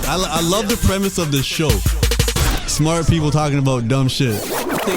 I love the premise of the show. Smart people talking about dumb shit.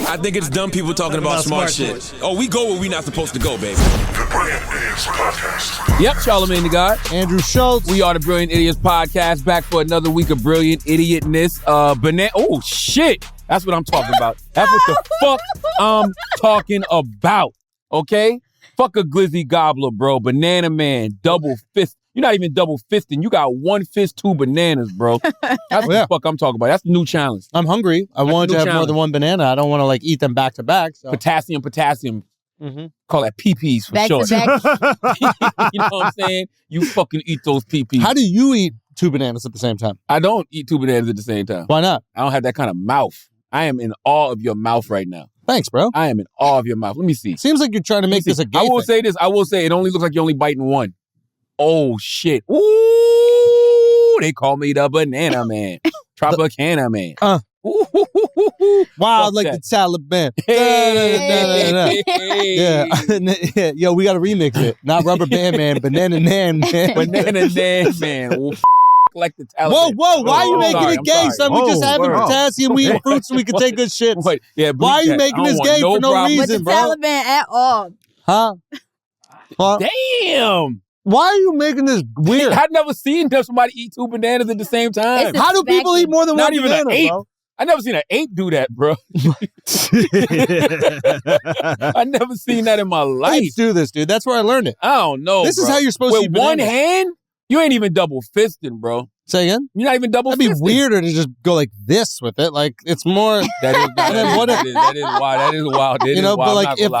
I think it's dumb people talking about smart shit. Oh, we go where we not supposed to go, baby. The Brilliant Idiots Podcast. Yep, Charlamagne the God. Andrew Schultz. We are the Brilliant Idiots Podcast, back for another week of brilliant idiotness. Oh, shit. That's what I'm talking about. That's what the fuck I'm talking about, okay? Fuck a glizzy gobbler, bro. Banana man, double fist. You're not even double fisting. You got one fist, two bananas, bro. That's what the fuck I'm talking about. That's the new challenge. I'm hungry. I want to have more than one banana. I don't want to like eat them back to back. So. Potassium. Mm-hmm. Call that PPs for back short. To back. You know what I'm saying? You fucking eat those PPs. How do you eat two bananas at the same time? I don't eat two bananas at the same time. Why not? I don't have that kind of mouth. I am in awe of your mouth right now. Thanks, bro. I am in awe of your mouth. Let me see. Seems like you're trying to make this a gay I will thing. say this. I will say it only looks like you're only biting one. Oh, shit. Ooh, they call me the banana man. Tropicana man. Wild Fuck like that. the Taliban. Hey. Yeah. Yo, we got to remix it. Not Rubber Band Man, Banana Man Man. Banana man. Well, like the Taliban. Whoa. Why are you making sorry, it I'm gay, sorry. son? We just having potassium. We eat fruits so we can take good shits. Wait, yeah, Why are you making this gay for no With reason, the bro? Taliban at all. Huh? Damn. Why are you making this weird? I've never seen somebody eat two bananas at the same time. It's How do people eat more than Not one even banana, an ape. bro? I never seen an ape do that, bro. I never seen that in my life. Apes do this, dude. That's where I learned it. I don't know. This is bro. how you're supposed to With eat one bananas. hand, you ain't even double fisting, bro. Say again? You're not even double That'd be fisting. weirder to just go like this with it. Like it's more, That is wild. That is wild. you know. But like if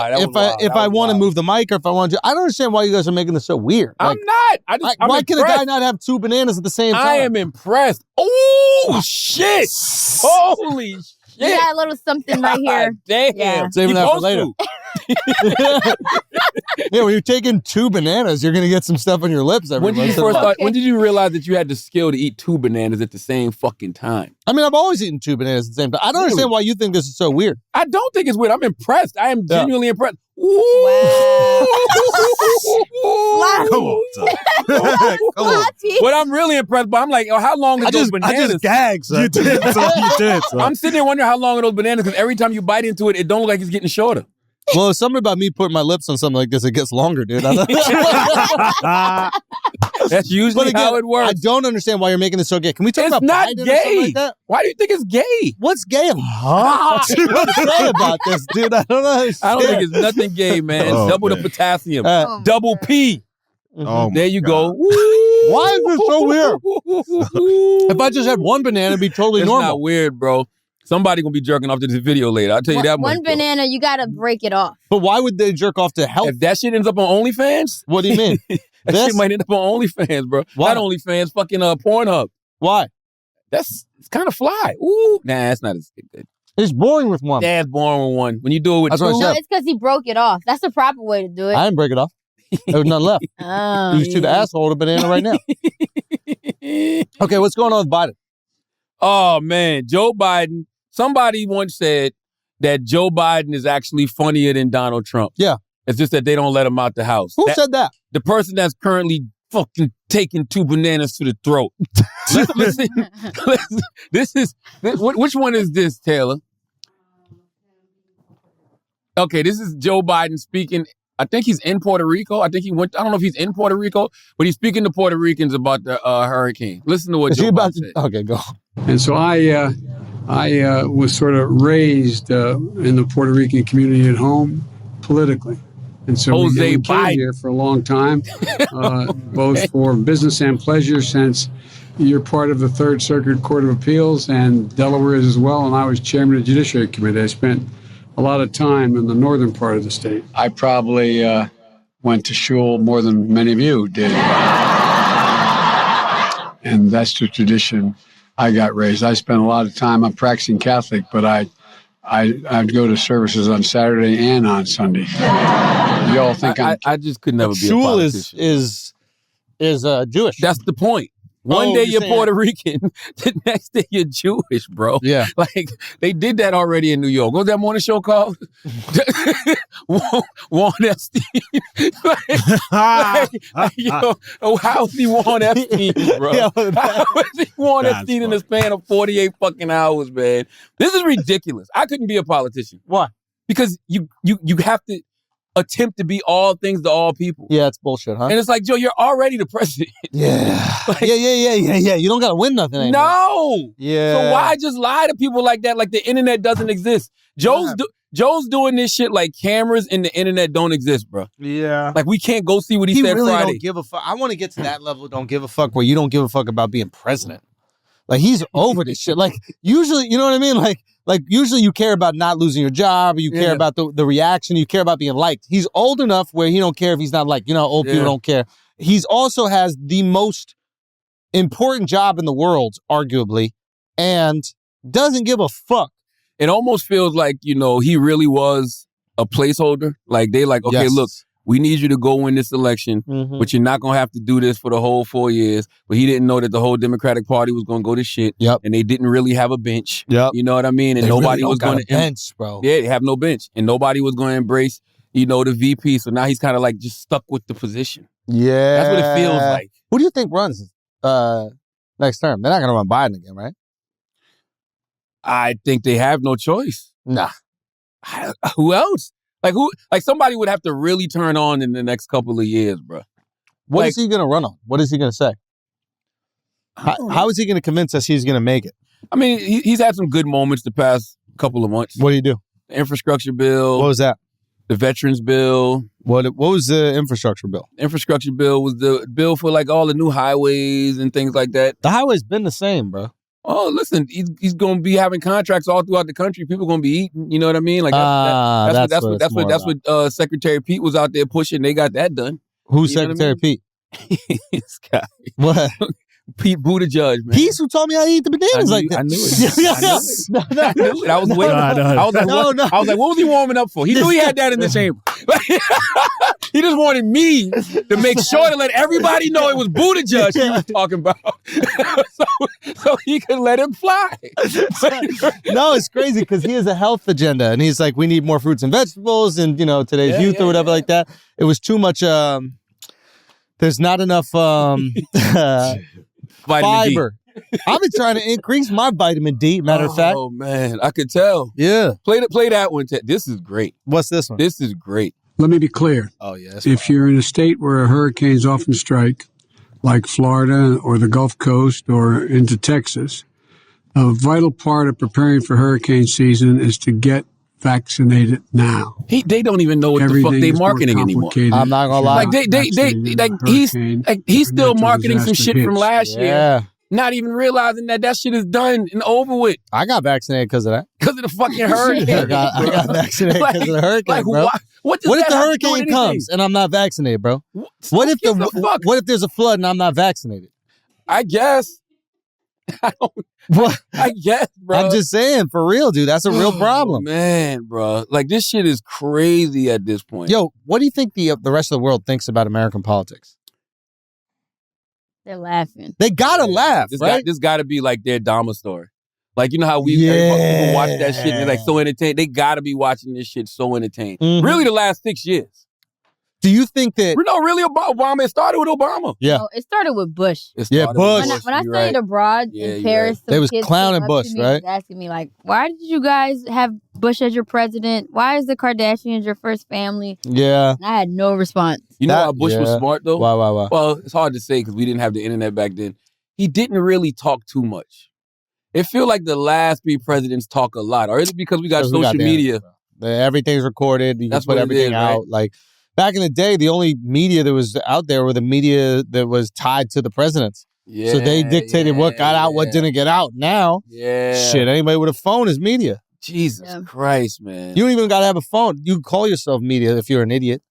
I want to move the mic or if I want to, I don't understand why you guys are making this so weird. Like, I'm not. I'm why can a impressed. guy not have two bananas at the same time? I am impressed. Oh shit! Holy shit! You got a little something right here. Damn. Yeah. Saving You that for supposed later. to. Yeah, when you're taking two bananas, you're gonna get some stuff on your lips. When did you first start? When did you realize that you had the skill to eat two bananas at the same fucking time? I mean, I've always eaten two bananas at the same time. I don't understand why you think this is so weird. I don't think it's weird. I'm impressed. I am genuinely impressed. Wow. Come on, Tom. Come on. What I'm really impressed by, I'm like, how long are those bananas? gagged, son. You did, son. I'm sitting there wondering how long are those bananas, because every time you bite into it, it don't look like it's getting shorter. Well, it's something about me putting my lips on something like this, it gets longer, dude. I don't That's usually But again, how it works. I don't understand why you're making this so gay. Can we talk It's about not Biden or gay. something like that? Why do you think it's gay? What's gay? What do you say about this, dude? I don't know. I don't think it's nothing gay, man. Oh, Double man. the potassium. Oh, my Double God. P. Oh, There you go. Why is this so weird? If I just had one banana, it'd be totally It's normal. not weird, bro. Somebody gonna be jerking off to this video later. I'll tell you that much. One bro. banana, you gotta break it off. But why would they jerk off to health? If that shit ends up on OnlyFans, What do you mean? that This? shit might end up on OnlyFans, bro. Why? Not OnlyFans, fucking Pornhub. Why? It's kind of fly. Ooh, nah, that's not as good. It's boring with one. That's boring with one. When you do it with That's what I two, said. No, it's because he broke it off. That's the proper way to do it. I didn't break it off. There was none left. Oh, You just threw the asshole to banana right now. Okay, what's going on with Biden? Oh man, Joe Biden. Somebody once said that Joe Biden is actually funnier than Donald Trump. Yeah. It's just that they don't let him out the house. Who said that? The person that's currently fucking taking two bananas to the throat. listen, which one is this, Taylor? Okay, this is Joe Biden speaking. I think he's in Puerto Rico. I don't know if he's in Puerto Rico, but he's speaking to Puerto Ricans about the hurricane. Listen to what Is Joe he about Biden to? said. Okay, go. And so I was sort of raised in the Puerto Rican community at home politically. And so Jose we Biden. came here for a long time, both for business and pleasure, since you're part of the Third Circuit Court of Appeals and Delaware is as well. And I was chairman of the Judiciary Committee. I spent a lot of time in the northern part of the state. I probably went to shul more than many of you did. And that's the tradition I got raised. I spent a lot of time, I'm practicing Catholic, but I'd go to services on Saturday and on Sunday. Y'all think I just could never be a Shul politician. is Jewish. That's the point. One day you're saying- Puerto Rican, the next day you're Jewish, bro. Yeah. Like, they did that already in New York. What was that morning show called? Warren Epstein. Yo, how is he Warren Epstein, bro? Yo, How is he Warren That's Epstein in the span of 48 fucking hours, man? This is ridiculous. I couldn't be a politician. Why? Because you have to attempt to be all things to all people. Yeah, it's bullshit, huh? And it's like, Joe, you're already the president. Yeah. Like- yeah. You don't gotta win nothing anymore. No. Yeah. So why just lie to people like that? Like the internet doesn't exist. Joe's doing this shit like cameras and the internet don't exist, bro. Yeah. Like we can't go see what he said really Friday. don't give a fuck. I want to get to that level. Don't give a fuck where you don't give a fuck about being president. Like he's over this shit. Like usually, you know what I mean? Like usually you care about not losing your job, or you care about the reaction, you care about being liked. He's old enough where he don't care if he's not liked. You know, old people don't care. He's also has the most important job in the world, arguably, and doesn't give a fuck. It almost feels like, you know, he really was a placeholder. Like they like, okay, Yes. look, we need you to go win this election, but you're not going to have to do this for the whole 4 years. But he didn't know that the whole Democratic Party was going to go to shit. Yep. And they didn't really have a bench. Yep. You know what I mean? And They nobody really was don't got going a bench, bro. Yeah, they have no bench. And nobody was going to embrace, you know, the VP. So now he's kind of like just stuck with the position. Yeah. That's what it feels like. Who do you think runs next term? They're not going to run Biden again, right? I think they have no choice. Nah. Who else? Like who? Like somebody would have to really turn on in the next couple of years, bro. What Like- is he going to run on? What is he going to say? How is he going to convince us he's going to make it? I mean, he's had some good moments the past couple of months. What do you do? The infrastructure bill, What was that? the veterans bill. What was the infrastructure bill? Infrastructure bill was the bill for like all the new highways and things like that. The highway's been the same, bro. Oh, listen, he's going to be having contracts all throughout the country. People going to be eating. You know what I mean? Like that's what Secretary Pete was out there pushing. They got that done. Who's You know what I Secretary mean? Pete? This guy, What? Pete Buttigieg, man. He's who told me I eat the bananas like that. I knew it. I knew it. I was waiting. I was like, I was like, what was he warming up for? He knew he had that in the chamber. He just wanted me to make sure to let everybody know it was Buttigieg he was talking about, so he could let him fly. No, it's crazy because he has a health agenda, and he's like, we need more fruits and vegetables, and you know, today's youth or whatever like that. It was too much. There's not enough fiber. I've been trying to increase my vitamin D. Matter of fact. Oh man, I could tell. Yeah. Play that one. This is great. What's this one? This is great. Let me be clear. Oh yeah. If you're in a state where hurricanes often strike, like Florida or the Gulf Coast or into Texas, a vital part of preparing for hurricane season is to get vaccinated now. They don't even know what the fuck they marketing anymore. I'm not gonna lie. Like he's still marketing some shit from last year. Yeah. Not even realizing that shit is done and over with I got vaccinated because of that. because of the fucking hurricane. I got vaccinated because of the hurricane, Like, bro. what What if that the have to do with hurricane anything? comes and I'm not vaccinated, bro? What What if there's a flood and I'm not vaccinated? I guess. What? I guess, bro. I'm just saying, for real, dude. That's a real problem. Man, bro. Like, this shit is crazy at this point. Yo, what do you think the rest of the world thinks about American politics? They're laughing. They gotta laugh, right? This got to be like their Dahmer story. Like, you know how people watch that shit and they're like so entertained? They got to be watching this shit so entertained. Mhm. Really, the last 6 years. Do you think that? No, really, Obama. It started with Obama. Yeah. Oh, it started with Bush. It Yeah, started Bush. with When I You're studied right. abroad Yeah, in you're Paris, right. They some was kids clowning came up Bush, to me right? and asking me like, "Why did you guys have Bush as your president? Why is the Kardashians your first family?" Yeah. And I had no response. You know That- how Bush was yeah. smart, though? Why? Well, it's hard to say because we didn't have the internet back then. He didn't really talk too much. It feel like the last 3 presidents talk a lot. Or is it because we got Because we social got the media? internet, bro. Everything's recorded. You That's can put what it everything is, out. right? Like back in the day, the only media that was out there were the media that was tied to the presidents. Yeah, So they dictated what got out, what didn't get out. Now, Yeah. shit, anybody with a phone is media. Jesus Yeah. Christ, man. You don't even gotta have a phone. You can call yourself media if you're an idiot.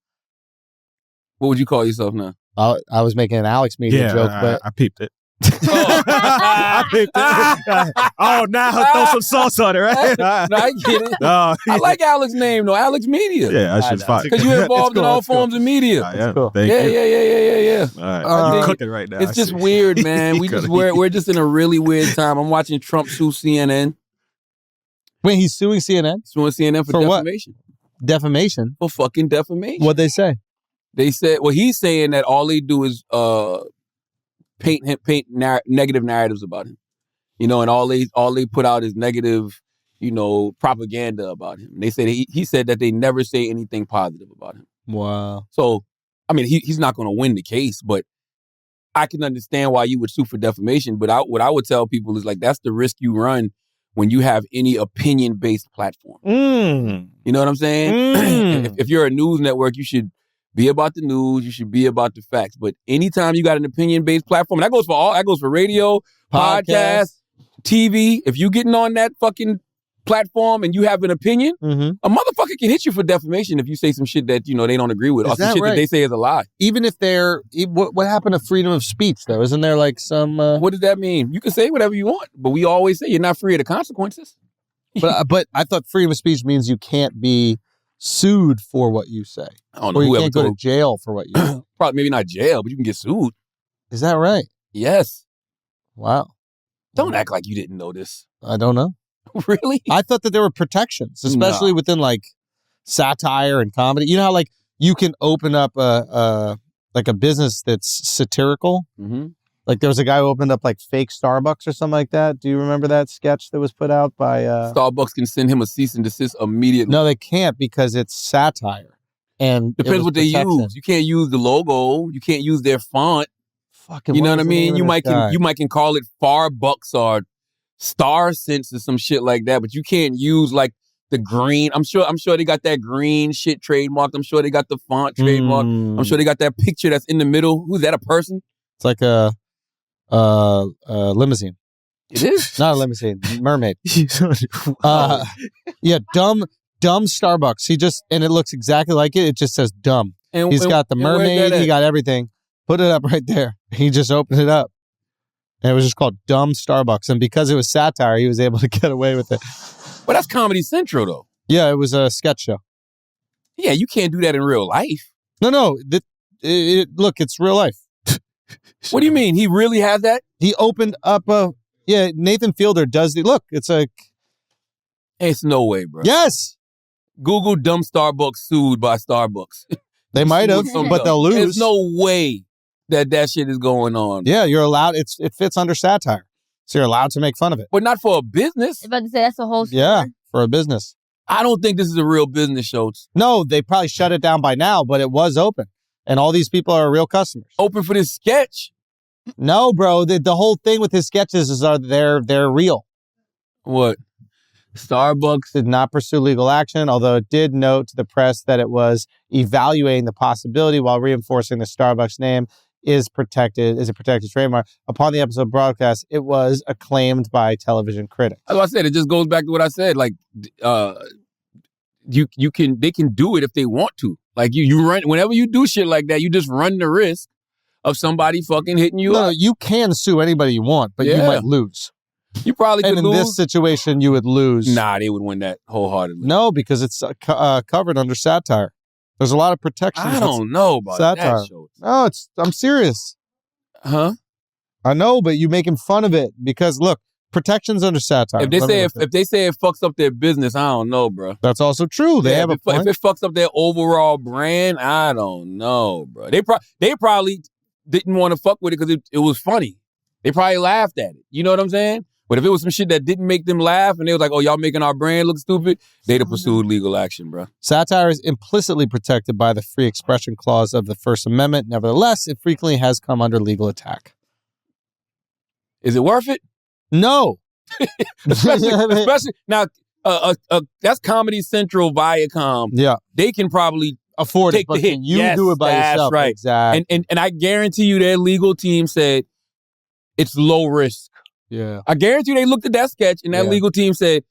What would you call yourself now? I was making an Alex media joke, but I peeped it. I picked it. Oh, now throw some sauce on it, right? No, I get it. No. I like Alex's name though, Alex Media. Yeah, that shit's fine. Because you're involved in all forms of media. I am. cool. Thank you. Yeah. All right. You're cooking right now. It's just weird, man. We're just in a really weird time. I'm watching Trump sue CNN. Wait, he's suing CNN? Suing CNN for defamation. What? Defamation? For fucking defamation. What'd they say? They said, well, he's saying that all they do is paint negative narratives about him. You know, and all they put out is negative, you know, propaganda about him. They said he said that they never say anything positive about him. Wow. So, I mean, he's not going to win the case, but I can understand why you would sue for defamation. But what I would tell people is like, that's the risk you run when you have any opinion-based platform. You know what I'm saying? If you're a news network, you should be about the news. You should be about the facts. But anytime you got an opinion-based platform, and that goes for all. That goes for radio, podcast, TV. If you getting on that fucking platform and you have an opinion, a motherfucker can hit you for defamation if you say some shit that, you know, they don't agree with, or some shit that they say is a lie. Even if what happened to freedom of speech though? Isn't there like some? What does that mean? You can say whatever you want, but we always say you're not free of the consequences. But I thought freedom of speech means you can't be sued for what you say. I don't know. Or you can't go to jail for what you say. Probably maybe not jail, but you can get sued. Is that right? Yes. Wow. Don't act like you didn't know this. I don't know. Really? I thought that there were protections, especially within like satire and comedy. You know how like you can open up a business that's satirical? Like there was a guy who opened up like fake Starbucks or something like that. Do you remember that sketch that was put out by Starbucks can send him a cease and desist immediately. No, they can't because it's satire. And depends what they use. You can't use the logo. You can't use their font. Fucking, you know what I mean? You might can call it Farbucks or Star Sense or some shit like that, but you can't use like the green. I'm sure they got that green shit trademarked. I'm sure they got the font trademarked. I'm sure they got that picture that's in the middle. Who's that? A person? It's like a limousine. It is not a limousine. Mermaid. Yeah, dumb Starbucks. And it looks exactly like it. It just says dumb. He's got the mermaid. He got everything. Put it up right there. He just opened it up. And it was just called Dumb Starbucks. And because it was satire, he was able to get away with it. But that's Comedy Central, though. Yeah, it was a sketch show. Yeah, you can't do that in real life. No. Look, it's real life. What do you mean? He really has that? He opened up Nathan Fielder does look, it's like... It's no way, bro. Yes! Google Dumb Starbucks sued by Starbucks. They might have, but they'll lose. There's no way that shit is going on. Yeah, you're allowed. It fits under satire. So you're allowed to make fun of it. But not for a business. I was about to say, that's a whole story. Yeah, for a business. I don't think this is a real business show. No, they probably shut it down by now, but it was open. And all these people are real customers. Open for this sketch? No, bro. The whole thing with his sketches is they're real. What? Starbucks did not pursue legal action, although it did note to the press that it was evaluating the possibility while reinforcing the Starbucks name is a protected trademark. Upon the episode broadcast, it was acclaimed by television critics. As I said, it just goes back to what I said. Like, they can do it if they want to. Like you run, whenever you do shit like that, you just run the risk of somebody fucking hitting you up. No, you can sue anybody you want, but you might lose. You probably could lose. And in this situation, you would lose. Nah, they would win that wholeheartedly. No, because it's covered under satire. There's a lot of protections. I don't know about satire. That show. No, I'm serious. Huh? I know, but you're making fun of it because look, protections under satire. If they say it fucks up their business, I don't know, bro. That's also true. They have a point. If it fucks up their overall brand, I don't know, bro. They probably didn't want to fuck with it because it was funny. They probably laughed at it. You know what I'm saying? But if it was some shit that didn't make them laugh and they was like, oh, y'all making our brand look stupid, they'd have pursued legal action, bro. Satire is implicitly protected by the free expression clause of the First Amendment. Nevertheless, it frequently has come under legal attack. Is it worth it? No. especially now, that's Comedy Central, Viacom. Yeah. They can probably afford take it, the hit. Can you do it by yourself? Right. Exactly. And I guarantee you their legal team said it's low risk. Yeah. I guarantee you they looked at that sketch and that legal team said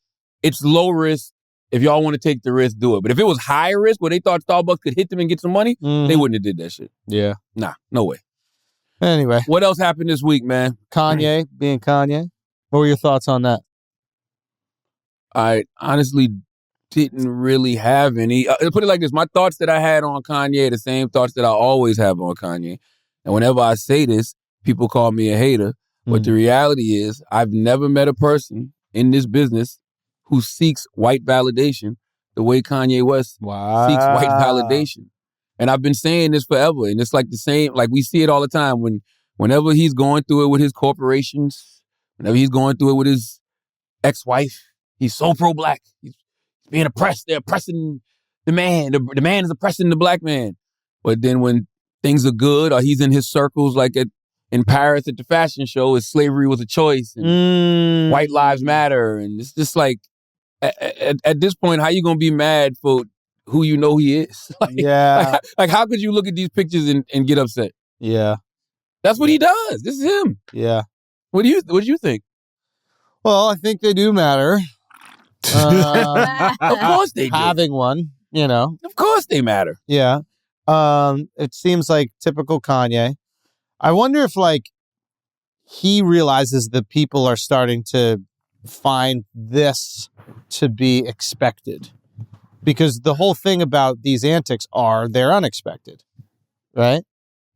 it's low risk. If y'all want to take the risk, do it. But if it was high risk where they thought Starbucks could hit them and get some money, they wouldn't have did that shit. Yeah. Nah, no way. Anyway, What else happened this week, man? Kanye being Kanye. What were your thoughts on that? I honestly didn't really have any. Put it like this: my thoughts that I had on Kanye are the same thoughts that I always have on Kanye. And whenever I say this, people call me a hater. But the reality is, I've never met a person in this business who seeks white validation the way Kanye West seeks white validation. And I've been saying this forever. And it's like the same, like we see it all the time whenever he's going through it with his corporations, whenever he's going through it with his ex-wife, he's so pro-black. He's being oppressed. They're oppressing the man. The man is oppressing the black man. But then when things are good or he's in his circles like in Paris at the fashion show, is slavery was a choice and white lives matter. And it's just like, at this point, how you going to be mad for who you know he is? Like how could you look at these pictures and get upset? Yeah. That's what he does. This is him. Yeah. What do you think? Well, I think they do matter. Of course they do. Having one, you know. Of course they matter. Yeah. It seems like typical Kanye. I wonder if like he realizes that people are starting to find this to be expected. Because the whole thing about these antics are they're unexpected. Right?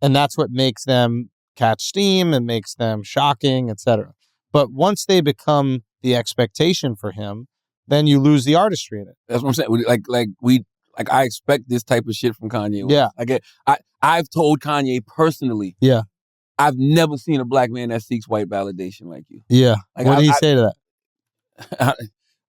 And that's what makes them catch steam and makes them shocking, etc. But once they become the expectation for him, then you lose the artistry in it. That's what I'm saying. Like I expect this type of shit from Kanye. Yeah. I've told Kanye personally. Yeah. I've never seen a black man that seeks white validation like you. Yeah. Like, what did he say to that?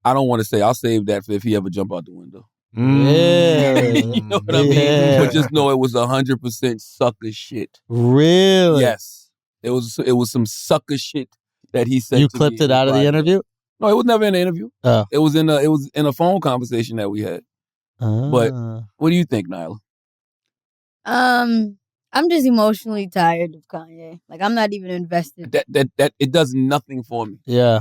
I don't want to say. I'll save that for if he ever jump out the window. Yeah. You know what I mean? But just know it was 100% sucker shit. Really? Yes. It was some sucker shit that he said. You clipped it out of the interview? No, it was never in the interview. Oh. It was in a phone conversation that we had. But what do you think, Nyla? I'm just emotionally tired of Kanye. Like, I'm not even invested. That it does nothing for me. Yeah.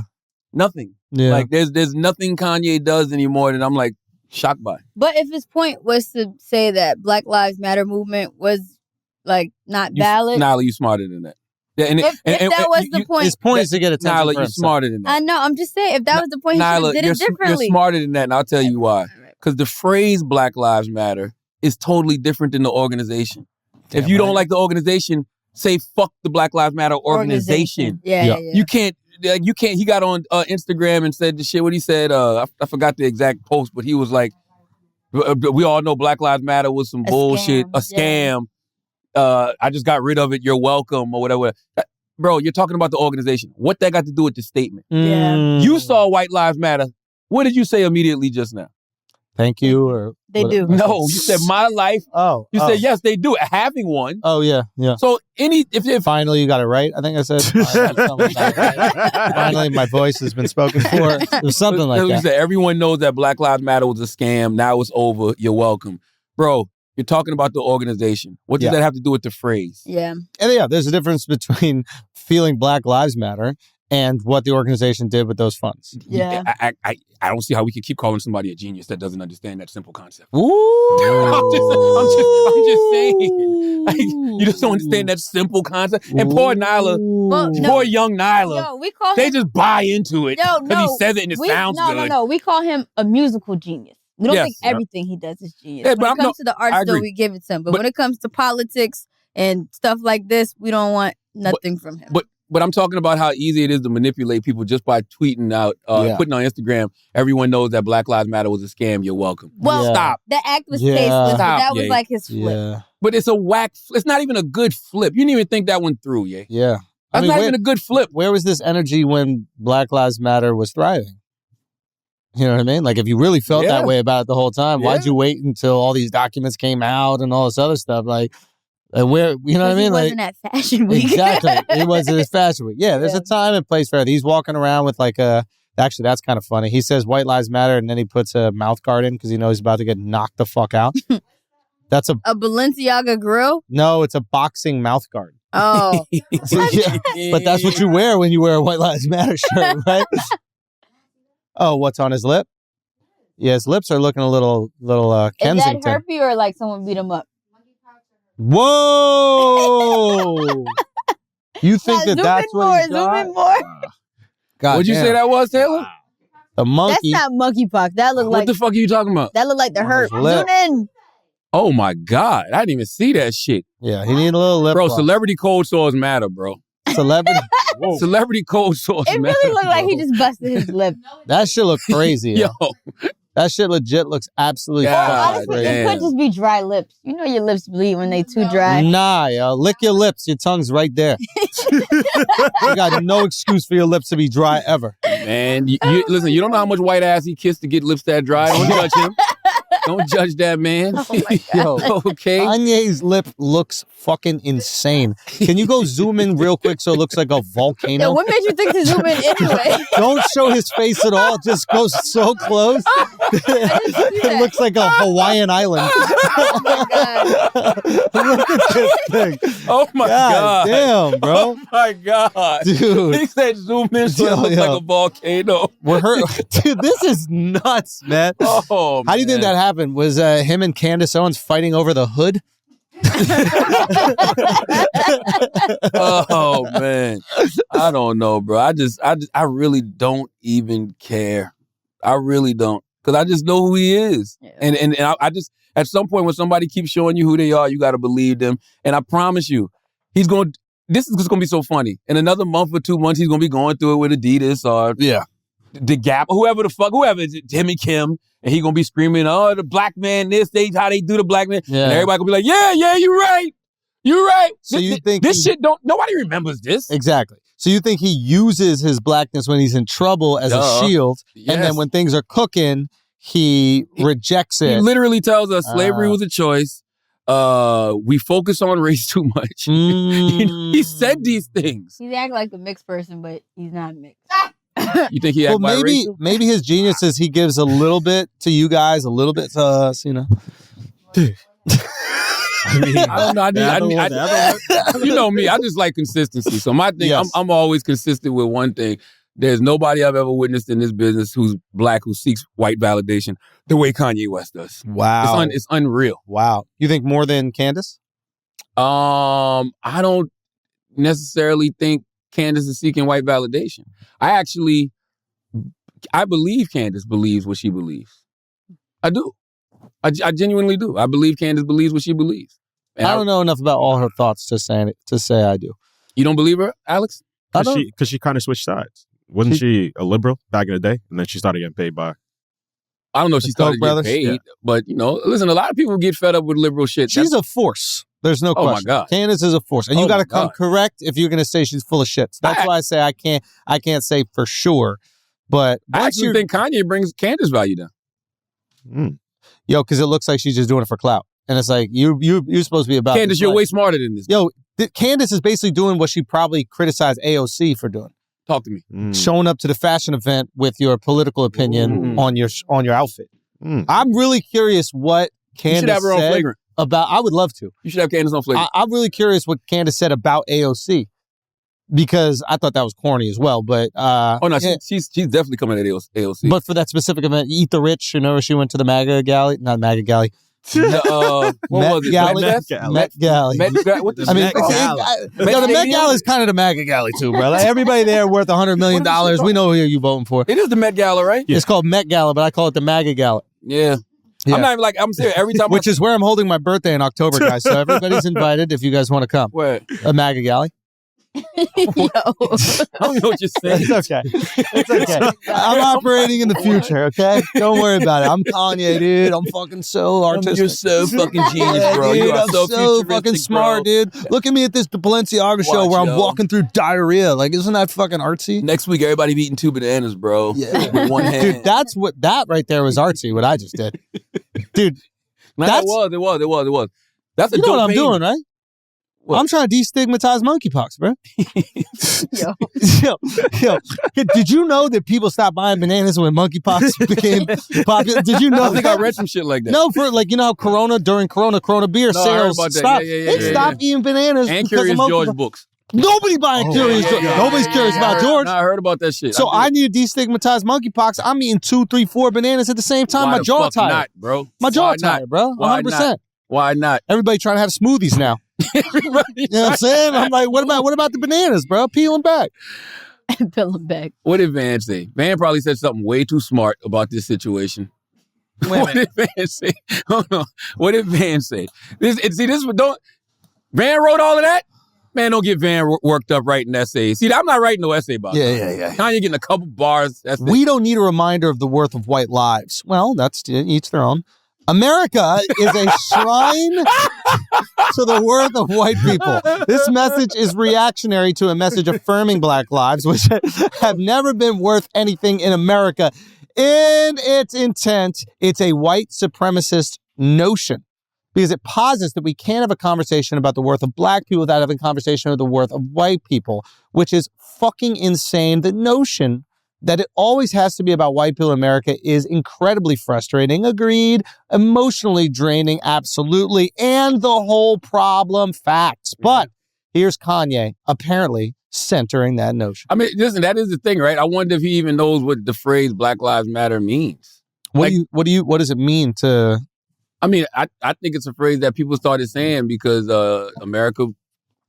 Nothing. Yeah. Like there's nothing Kanye does anymore that I'm like shocked by. But if his point was to say that Black Lives Matter movement was like not valid, Nyla, you smarter than that. Yeah, and if that was the point, his point is to get attention. Nyla, for you're himself. smarter than that. I know. I'm just saying, if that was the point, he should Nyla, have did it differently. You're smarter than that, and I'll tell you why. Because the phrase Black Lives Matter is totally different than the organization. If you don't like the organization, say fuck the Black Lives Matter organization. Yeah. You can't. He got on Instagram and said the shit. What he said, I forgot the exact post, but he was like, "We all know Black Lives Matter was some bullshit, a scam. I just got rid of it. You're welcome," or whatever. Bro, you're talking about the organization. What that got to do with the statement? Yeah. You saw White Lives Matter. What did you say immediately just now? Thank you, or they do. No, you said my life. Oh, you said yes, they do. Having one. Oh yeah. So if finally you got it right, I think I said. Finally, my voice has been spoken for. It was something like that. You said everyone knows that Black Lives Matter was a scam. Now it's over. You're welcome, bro. You're talking about the organization. What does that have to do with the phrase? Yeah. And yeah, there's a difference between feeling Black Lives Matter and what the organization did with those funds. Yeah. I don't see how we can keep calling somebody a genius that doesn't understand that simple concept. Ooh. I'm just saying. Like, you just don't understand that simple concept. And poor Nyla, poor young Nyla, No, we call they him, just buy into it because he says it and it sounds good. No. We call him a musical genius. We don't think everything he does is genius. Yeah, when it comes to the art, though, we give it to him. But when it comes to politics and stuff like this, we don't want nothing from him. But I'm talking about how easy it is to manipulate people just by tweeting out, putting on Instagram, everyone knows that Black Lives Matter was a scam, you're welcome. Well, stop. The act was tasteless, but that was like his flip. Yeah. But it's a whack, it's not even a good flip. You didn't even think that one through, yeah? Yeah. That's not even a good flip. Where was this energy when Black Lives Matter was thriving? You know what I mean? Like, if you really felt that way about it the whole time, why'd you wait until all these documents came out and all this other stuff? Like where, you know what I mean? He wasn't at Fashion Week. Exactly. He wasn't at Fashion Week. Yeah, there's a time and place for it. He's walking around with like actually, that's kind of funny. He says White Lives Matter and then he puts a mouth guard in because he knows he's about to get knocked the fuck out. That's a Balenciaga grill? No, it's a boxing mouth guard. Oh. But that's what you wear when you wear a White Lives Matter shirt, right? Oh, what's on his lip? Yeah, his lips are looking a little Kensington. Is that herpy or like someone beat him up? Whoa! You think that that's what he's got? Zoom in more. God What'd you damn. say that was, Taylor? The monkey. That's not monkeypox. That look What like the fuck are you talking about? that look like the herp. lip. Zoom in. Oh my God. I didn't even see that shit. Yeah, he need a little lip Bro, gloss. celebrity cold sores matter, bro. Celebrity. Celebrity cold sores It matter. really looked like he just busted his lip. That shit look crazy. Yo. That shit legit looks absolutely God fucking Honestly, crazy. it could just be dry lips. You know your lips bleed when they too dry. Nah, yo. Lick your lips. Your tongue's right there. You got no excuse for your lips to be dry ever. Man, listen, you don't know how much white ass he kissed to get lips that dry. Don't judge him. Don't judge that man. Yo, Okay. Kanye's lip looks fucking insane. Can you go zoom in real quick so it looks like a volcano? Yo, what made you think to zoom in anyway? Don't show his face at all. Just go so close. It looks like a Hawaiian island. Oh my God. Look at this thing. Oh my God. Damn, bro. Oh my God. Dude. He said zoom in so it Yo, looks yo. like a volcano. Dude, this is nuts, man. Oh, How do you think that happened? Was him and Candace Owens fighting over the hood? Oh man. I don't know, bro. I really don't even care. I really don't. Because I just know who he is. Yeah. And I just, at some point when somebody keeps showing you who they are, you got to believe them. And I promise you, this is just going to be so funny. In another month or 2 months, he's going to be going through it with Adidas or The Gap, or whoever, Timmy Kim. And he going to be screaming, oh, the black man, how they do the black man. Yeah. And everybody going to be like, yeah, you're right. You're right. So you think this shit nobody remembers this. Exactly. So you think he uses his blackness when he's in trouble as a shield, and then when things are cooking, he rejects it. He literally tells us slavery was a choice. We focus on race too much. He said these things. He's acting like a mixed person, but he's not mixed. You think he acts maybe his genius is he gives a little bit to you guys, a little bit to us, you know. I mean, I don't know. You know me. I just like consistency. So my thing, I'm always consistent with one thing. There's nobody I've ever witnessed in this business who's black who seeks white validation the way Kanye West does. Wow, it's unreal. Wow, you think more than Candace? I don't necessarily think Candace is seeking white validation. I believe Candace believes what she believes. I do. I genuinely do. I believe Candace believes what she believes. And I don't know enough about all her thoughts to say I do. You don't believe her, Alex? Because she kind of switched sides. Wasn't she a liberal back in the day? And then she started getting paid by... I don't know if she started getting paid, but, listen, a lot of people get fed up with liberal shit. She's a force. There's no question. Oh, my God. Candace is a force. And you got to come correct if you're going to say she's full of shit. That's why I say I can't say for sure. But I actually think Kanye brings Candace value down. Yo, because it looks like she's just doing it for clout. And it's like, you're supposed to be about Candace, you're way smarter than this. Yo, Candace is basically doing what she probably criticized AOC for doing. Talk to me. Showing up to the fashion event with your political opinion on your outfit. I'm really curious what Candace should have her own said flagrant. about. I would love to. You should have Candace on flagrant. I'm really curious what Candace said about AOC because I thought that was corny as well. But she's definitely coming at AOC. But for that specific event, Eat the Rich, she went to the MAGA Galley, not MAGA Galley. What was it? Met Galley. What the the Met Gala is kind of the MAGA Galley too, bro. Like, everybody there worth $100 million. We know who you're voting for. It is the Met Gala, right? Yeah. It's called Met Gala, but I call it the MAGA Gala. Yeah. I'm not even I'm serious. Every time Which is where I'm holding my birthday in October, guys. So everybody's invited if you guys want to come. Where? A MAGA Galley. Yo. I don't know what you're saying. It's okay. It's okay. I'm operating in the future, okay? Don't worry about it. I'm Kanye, dude. I'm fucking so artistic. You're so fucking genius, bro. Dude, You are I'm so fucking futuristic, smart, bro. dude. Look at me at this Balenciaga show where I'm walking through diarrhea. Like, isn't that fucking artsy? Next week, everybody be eating 2 bananas, bro. Yeah. With one hand. Dude, that right there was artsy, what I just did. Dude. No, it was. That's a you know what I'm dope doing, right? What? I'm trying to destigmatize monkeypox, bro. Yo. Did you know that people stopped buying bananas when monkeypox became popular? Did you know? I think I read some shit like that. No, for how during Corona beer sales stopped. They stopped eating bananas and because Curious of George books. Nobody buying Curious George. Nobody's curious about George. I heard about that shit. So I need to destigmatize monkeypox. I'm eating 2, 3, 4 bananas at the same time. Why my jaw the fuck tired, not, bro. My jaw tired, bro. 100%. Why not? Everybody trying to have smoothies now. Everybody You know what I'm saying? I'm like, what about the bananas, bro? Peel them back. Peel them back. What did Van say? Van probably said something way too smart about this situation. What did Van say? Hold on. What did Van say? Van wrote all of that? Man, don't get Van worked up writing essays. See, I'm not writing no essay about that. Yeah. Kanye getting a couple bars. That's it. We don't need a reminder of the worth of white lives. Well, that's each their own. America is a shrine to the worth of white people. This message is reactionary to a message affirming black lives, which have never been worth anything in America. In its intent, it's a white supremacist notion because it posits that we can't have a conversation about the worth of black people without having a conversation of the worth of white people, which is fucking insane. The notion that it always has to be about white people in America is incredibly frustrating. Agreed. Emotionally draining. Absolutely. And the whole problem, facts. But here's Kanye apparently centering that notion. I mean, listen, that is the thing, right? I wonder if he even knows what the phrase Black Lives Matter means. What does it mean to... I mean, I think it's a phrase that people started saying because America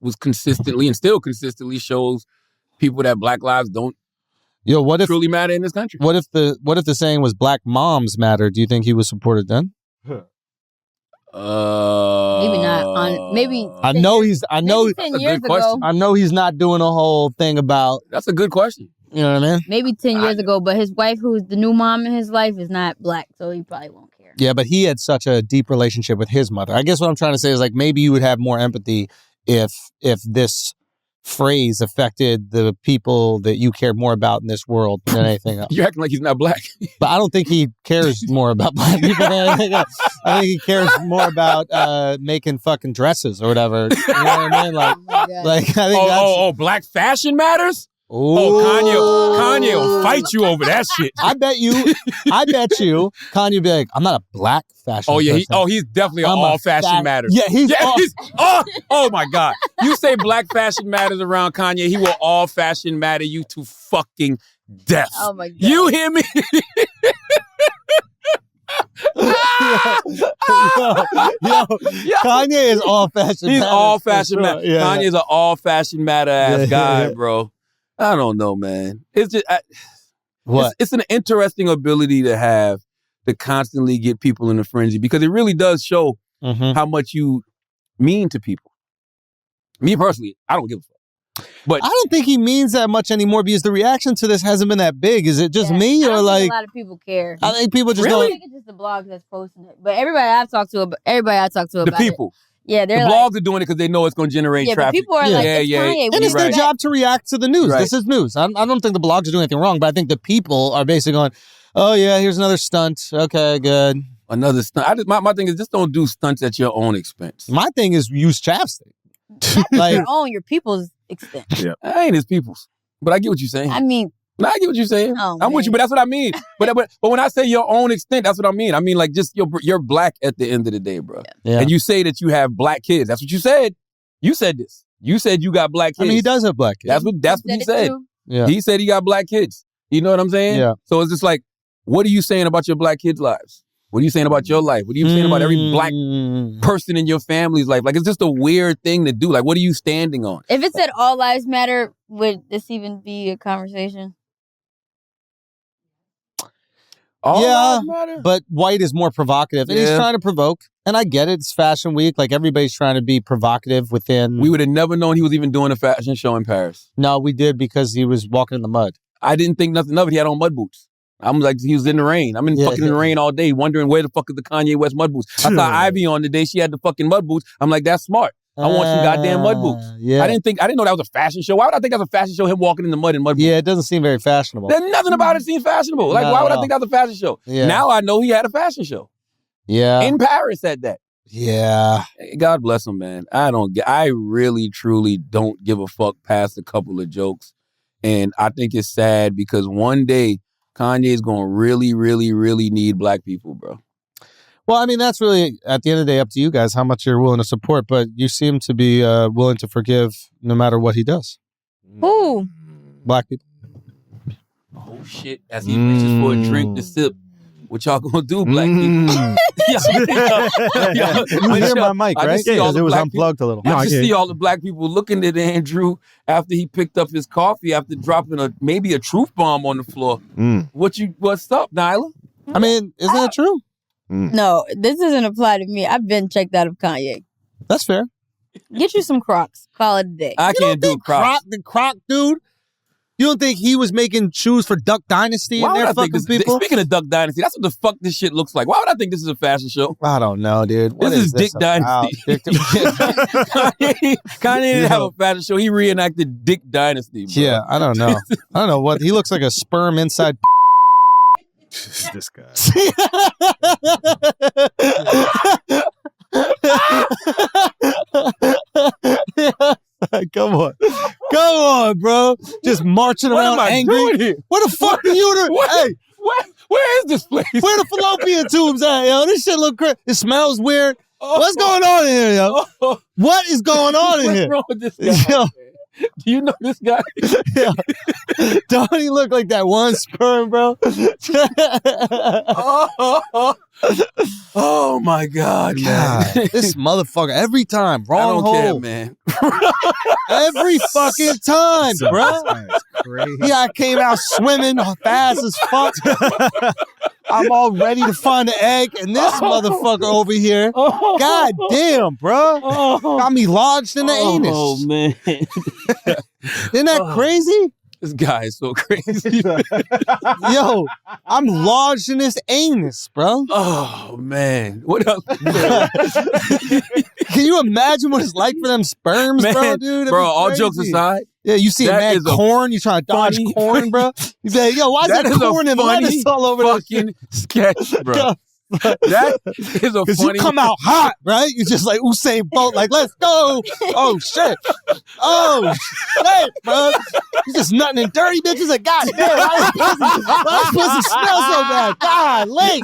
was consistently and still consistently shows people that black lives don't truly matter in this country. What if the saying was Black Moms Matter? Do you think he was supported then? Maybe not. Maybe I know 10 years ago. I know he's not doing a whole thing about. That's a good question. You know what I mean? Maybe 10 years ago, but his wife, who's the new mom in his life, is not black, so he probably won't care. Yeah, but he had such a deep relationship with his mother. I guess what I'm trying to say is like maybe you would have more empathy if this phrase affected the people that you care more about in this world than anything else. You're acting like he's not black. But I don't think he cares more about black people than anything else. I think he cares more about making fucking dresses or whatever. You know what I mean? Like I think black fashion matters? Ooh. Kanye will fight you over that shit. I bet you, Kanye will be like, I'm not a black fashion person. He's definitely all fashion matters. Yeah, he's oh my God. You say black fashion matters around Kanye, he will all fashion matter you to fucking death. Oh my God. You hear me? Yo, Kanye is all fashion. He's matter, all fashion matter. Yeah, Kanye's an all fashion matter ass guy, bro. I don't know, man. It's just it's an interesting ability to have to constantly get people in a frenzy because it really does show how much you mean to people. Me personally, I don't give a fuck. But I don't think he means that much anymore because the reaction to this hasn't been that big. Is it just me I or don't like think a lot of people care? I think people just I don't. think it's just the blog that's posting it. But everybody I talk to about the people. Yeah, they're the blogs are doing it because they know it's going to generate traffic. But people are like, it's Kanye. And it's their job to react to the news. Right. This is news. I don't think the blogs are doing anything wrong, but I think the people are basically going, oh yeah, here's another stunt. Okay, good. Another stunt. My thing is just don't do stunts at your own expense. My thing is use chapstick. Your people's extent. Yeah. I ain't his people's. But I get what you're saying. I mean, I get what you're saying. I'm with you, but that's what I mean. But when I say your own extent, that's what I mean. I mean, like, just you're black at the end of the day, bro. Yeah. And you say that you have black kids. That's what you said. You said this. You said you got black kids. I mean, he does have black kids. That's what he said. Yeah. He said he got black kids. You know what I'm saying? Yeah. So it's just like, what are you saying about your black kids' lives? What are you saying about your life? What are you saying about every black person in your family's life? Like, it's just a weird thing to do. Like, what are you standing on? If it said all lives matter, would this even be a conversation? But white is more provocative. And he's trying to provoke. And I get it. It's Fashion Week. Like, everybody's trying to be provocative within. We would have never known he was even doing a fashion show in Paris. No, we did because he was walking in the mud. I didn't think nothing of it. He had on mud boots. I'm like, he was in the rain. I'm in fucking in the rain all day wondering where the fuck is the Kanye West mud boots. I saw Ivy on the day she had the fucking mud boots. I'm like, that's smart. I want some goddamn mud boots. Yeah. I didn't know that was a fashion show. Why would I think that was a fashion show, him walking in the mud in mud boots? Yeah, it doesn't seem very fashionable. There's nothing about it seems fashionable. Like, why would I think that was a fashion show? Yeah. Now I know he had a fashion show. Yeah. In Paris at that. Yeah. God bless him, man. I really, truly don't give a fuck past a couple of jokes. And I think it's sad because one day Kanye is going to really, really, really need black people, bro. Well, I mean, that's really, at the end of the day, up to you guys how much you're willing to support, but you seem to be willing to forgive no matter what he does. Who? Black people. Oh, shit. As he reaches for a drink to sip What y'all gonna do, black people? You hear my mic, I right? just see all Because the it was black unplugged a little. I just see all the black people looking at Andrew after he picked up his coffee after dropping maybe a truth bomb on the floor. What's up, Nyla? I mean, isn't that true? No, this doesn't apply to me. I've been checked out of Kanye. That's fair. Get you some Crocs. Call it a day. I can't do Crocs. The Croc dude? You don't think he was making shoes for Duck Dynasty Why and would their I think fucking this? people? Speaking of Duck Dynasty, that's what the fuck this shit looks like. Why would I think this is a fashion show? I don't know, dude. What This is Dick about? Dynasty. Kanye didn't have a fashion show. He reenacted Dick Dynasty. Bro. Yeah, I don't know. I don't know what he looks like a sperm inside. This guy. Come on, bro. Just marching What around am I angry. doing here? Where the fuck are you? Hey, Where is this place? where the fallopian tubes at, yo? This shit look crazy. It smells weird. What's going on in here, yo? What is going on in What's here? wrong with this guy? Yo, Do you know this guy? yeah. Don't he look like that one sperm, bro? Oh my God, man. God, this motherfucker every time I wrong don't care, hole. man. Every fucking time, bro. Crazy. Yeah, I came out swimming fast as fuck. I'm all ready to find the egg, and this motherfucker over here, god damn, bro, got me lodged in the anus. Oh man, Isn't that crazy? this guy is so crazy. Yo, I'm lodged in this anus, bro. Oh man, what else? Can you imagine what it's like for them sperms, bro, Man, dude? It'd bro, be all crazy. jokes aside, Yeah, you see a that mad is a corn, you trying to dodge funny- corn, bro. You be like, yo, why is that there is a corn and funny lettuce all over this shit? fucking sketch, bro. That is a Because you funny. come out hot, right? You're just like Usain Bolt, like, let's go. Oh, shit. Oh, shit, bro. You just nutting in dirty bitches. Like, God damn, why this pussy smell so bad? God, Link.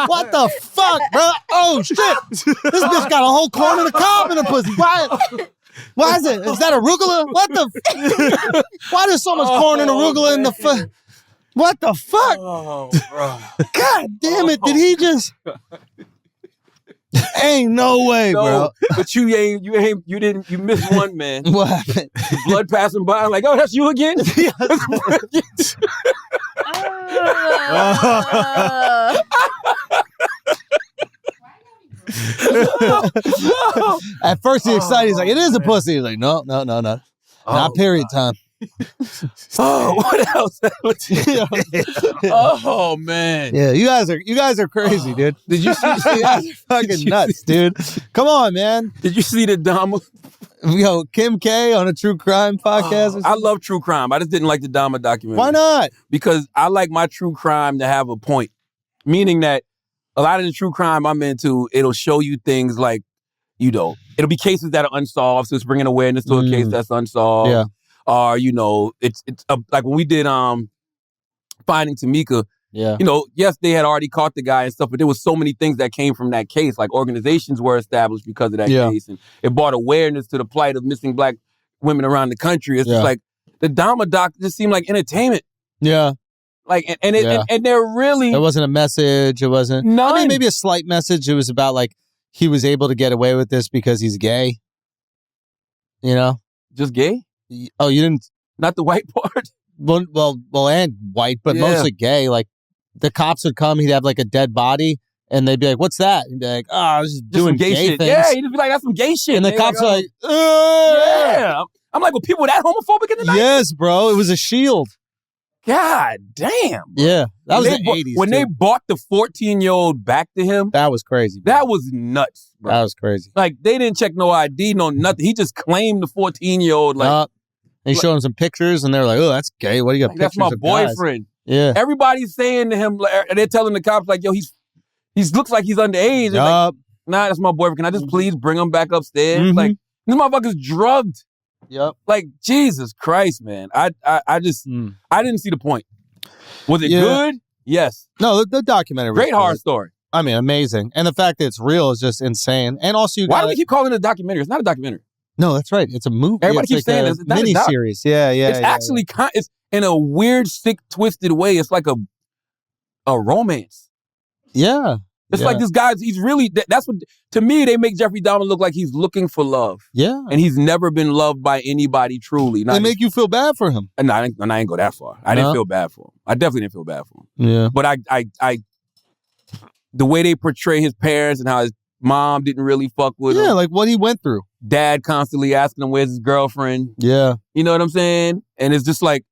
What the fuck, bro? Oh, shit. This bitch got a whole corn and a cob in her pussy. Why is it? Is that arugula? What the? Why there's so much corn and arugula in the What the fuck? Oh, bro. God damn it! Did he just? Ain't no way, No, bro. but you missed one, man. What happened? Blood passing by. I'm like, oh, that's you again? At first, he's excited. He's like, "It is a pussy." He's like, "No, no, no, no, not period time." Oh, what else? Oh man. Yeah, you guys are crazy, dude. Did you see? You guys are fucking nuts, dude. Come on, man. Did you see the Dahmer? Yo, Kim K on a true crime podcast. Or I love true crime. I just didn't like the Dahmer documentary. Why not? Because I like my true crime to have a point. Meaning that a lot of the true crime I'm into, it'll show you things like, you know, it'll be cases that are unsolved, so it's bringing awareness to a case that's unsolved. Yeah. Or, you know, it's like when we did Finding Tamika, Yeah. you know, yes, they had already caught the guy and stuff, but there was so many things that came from that case. Like organizations were established because of that case, and it brought awareness to the plight of missing black women around the country. It's just like the Dahmer doc just seemed like entertainment. Yeah. Like and they're really It wasn't a message. It wasn't. none. I mean, maybe a slight message. It was about like he was able to get away with this because he's gay. You know? Just gay, Oh, you didn't. not the white part. Well, and white, but Yeah. mostly gay. Like the cops would come, he'd have like a dead body, and they'd be like, "What's that?" And he'd be like, "Oh, I was just Just doing some gay shit. things." Yeah, you just be like, that's some gay shit. And the They're cops like, are like, yeah. I'm like, well, people were that homophobic in the night? "Yes, bro, it was a shield." God damn. Yeah, that was When the they 80s. When too. they bought the 14-year-old back to him, that was crazy. Bro. that was nuts, bro. That was crazy. Like, they didn't check no ID, no nothing. He just claimed the 14-year-old. Like, and he showed him some pictures, and they're like, "Oh, that's gay. What do you got like, that's pictures my of guys?" boyfriend. Yeah. Everybody's saying to him, like, and they're telling the cops, like, yo, he looks like he's underage. And like, Yup. nah, that's my boyfriend. Can I just please bring him back upstairs? Mhm. Like, this motherfucker's drugged. Yep. Like, Jesus Christ, man. I didn't see the point. Was it Yeah. good? Yes. No, the documentary. was Great horror good. story. I mean, amazing. And the fact that it's real is just insane. And also, Why do we keep calling it a documentary? It's not a documentary. No, that's right. It's a movie. Everybody It's keeps like saying a this. It's not a doc. mini-series. Yeah. It's actually it's in a weird, sick, twisted way. It's like a romance. Yeah. It's Yeah. like this guy's, he's really, that's what, to me, they make Jeffrey Dahmer look like he's looking for love. Yeah. And he's never been loved by anybody truly. They make you feel bad for him. And I ain't go that far. I didn't feel bad for him. I definitely didn't feel bad for him. Yeah. But I the way they portray his parents and how his mom didn't really fuck with him. Yeah, like what he went through. Dad constantly asking him, where's his girlfriend? Yeah. You know what I'm saying? And it's just like,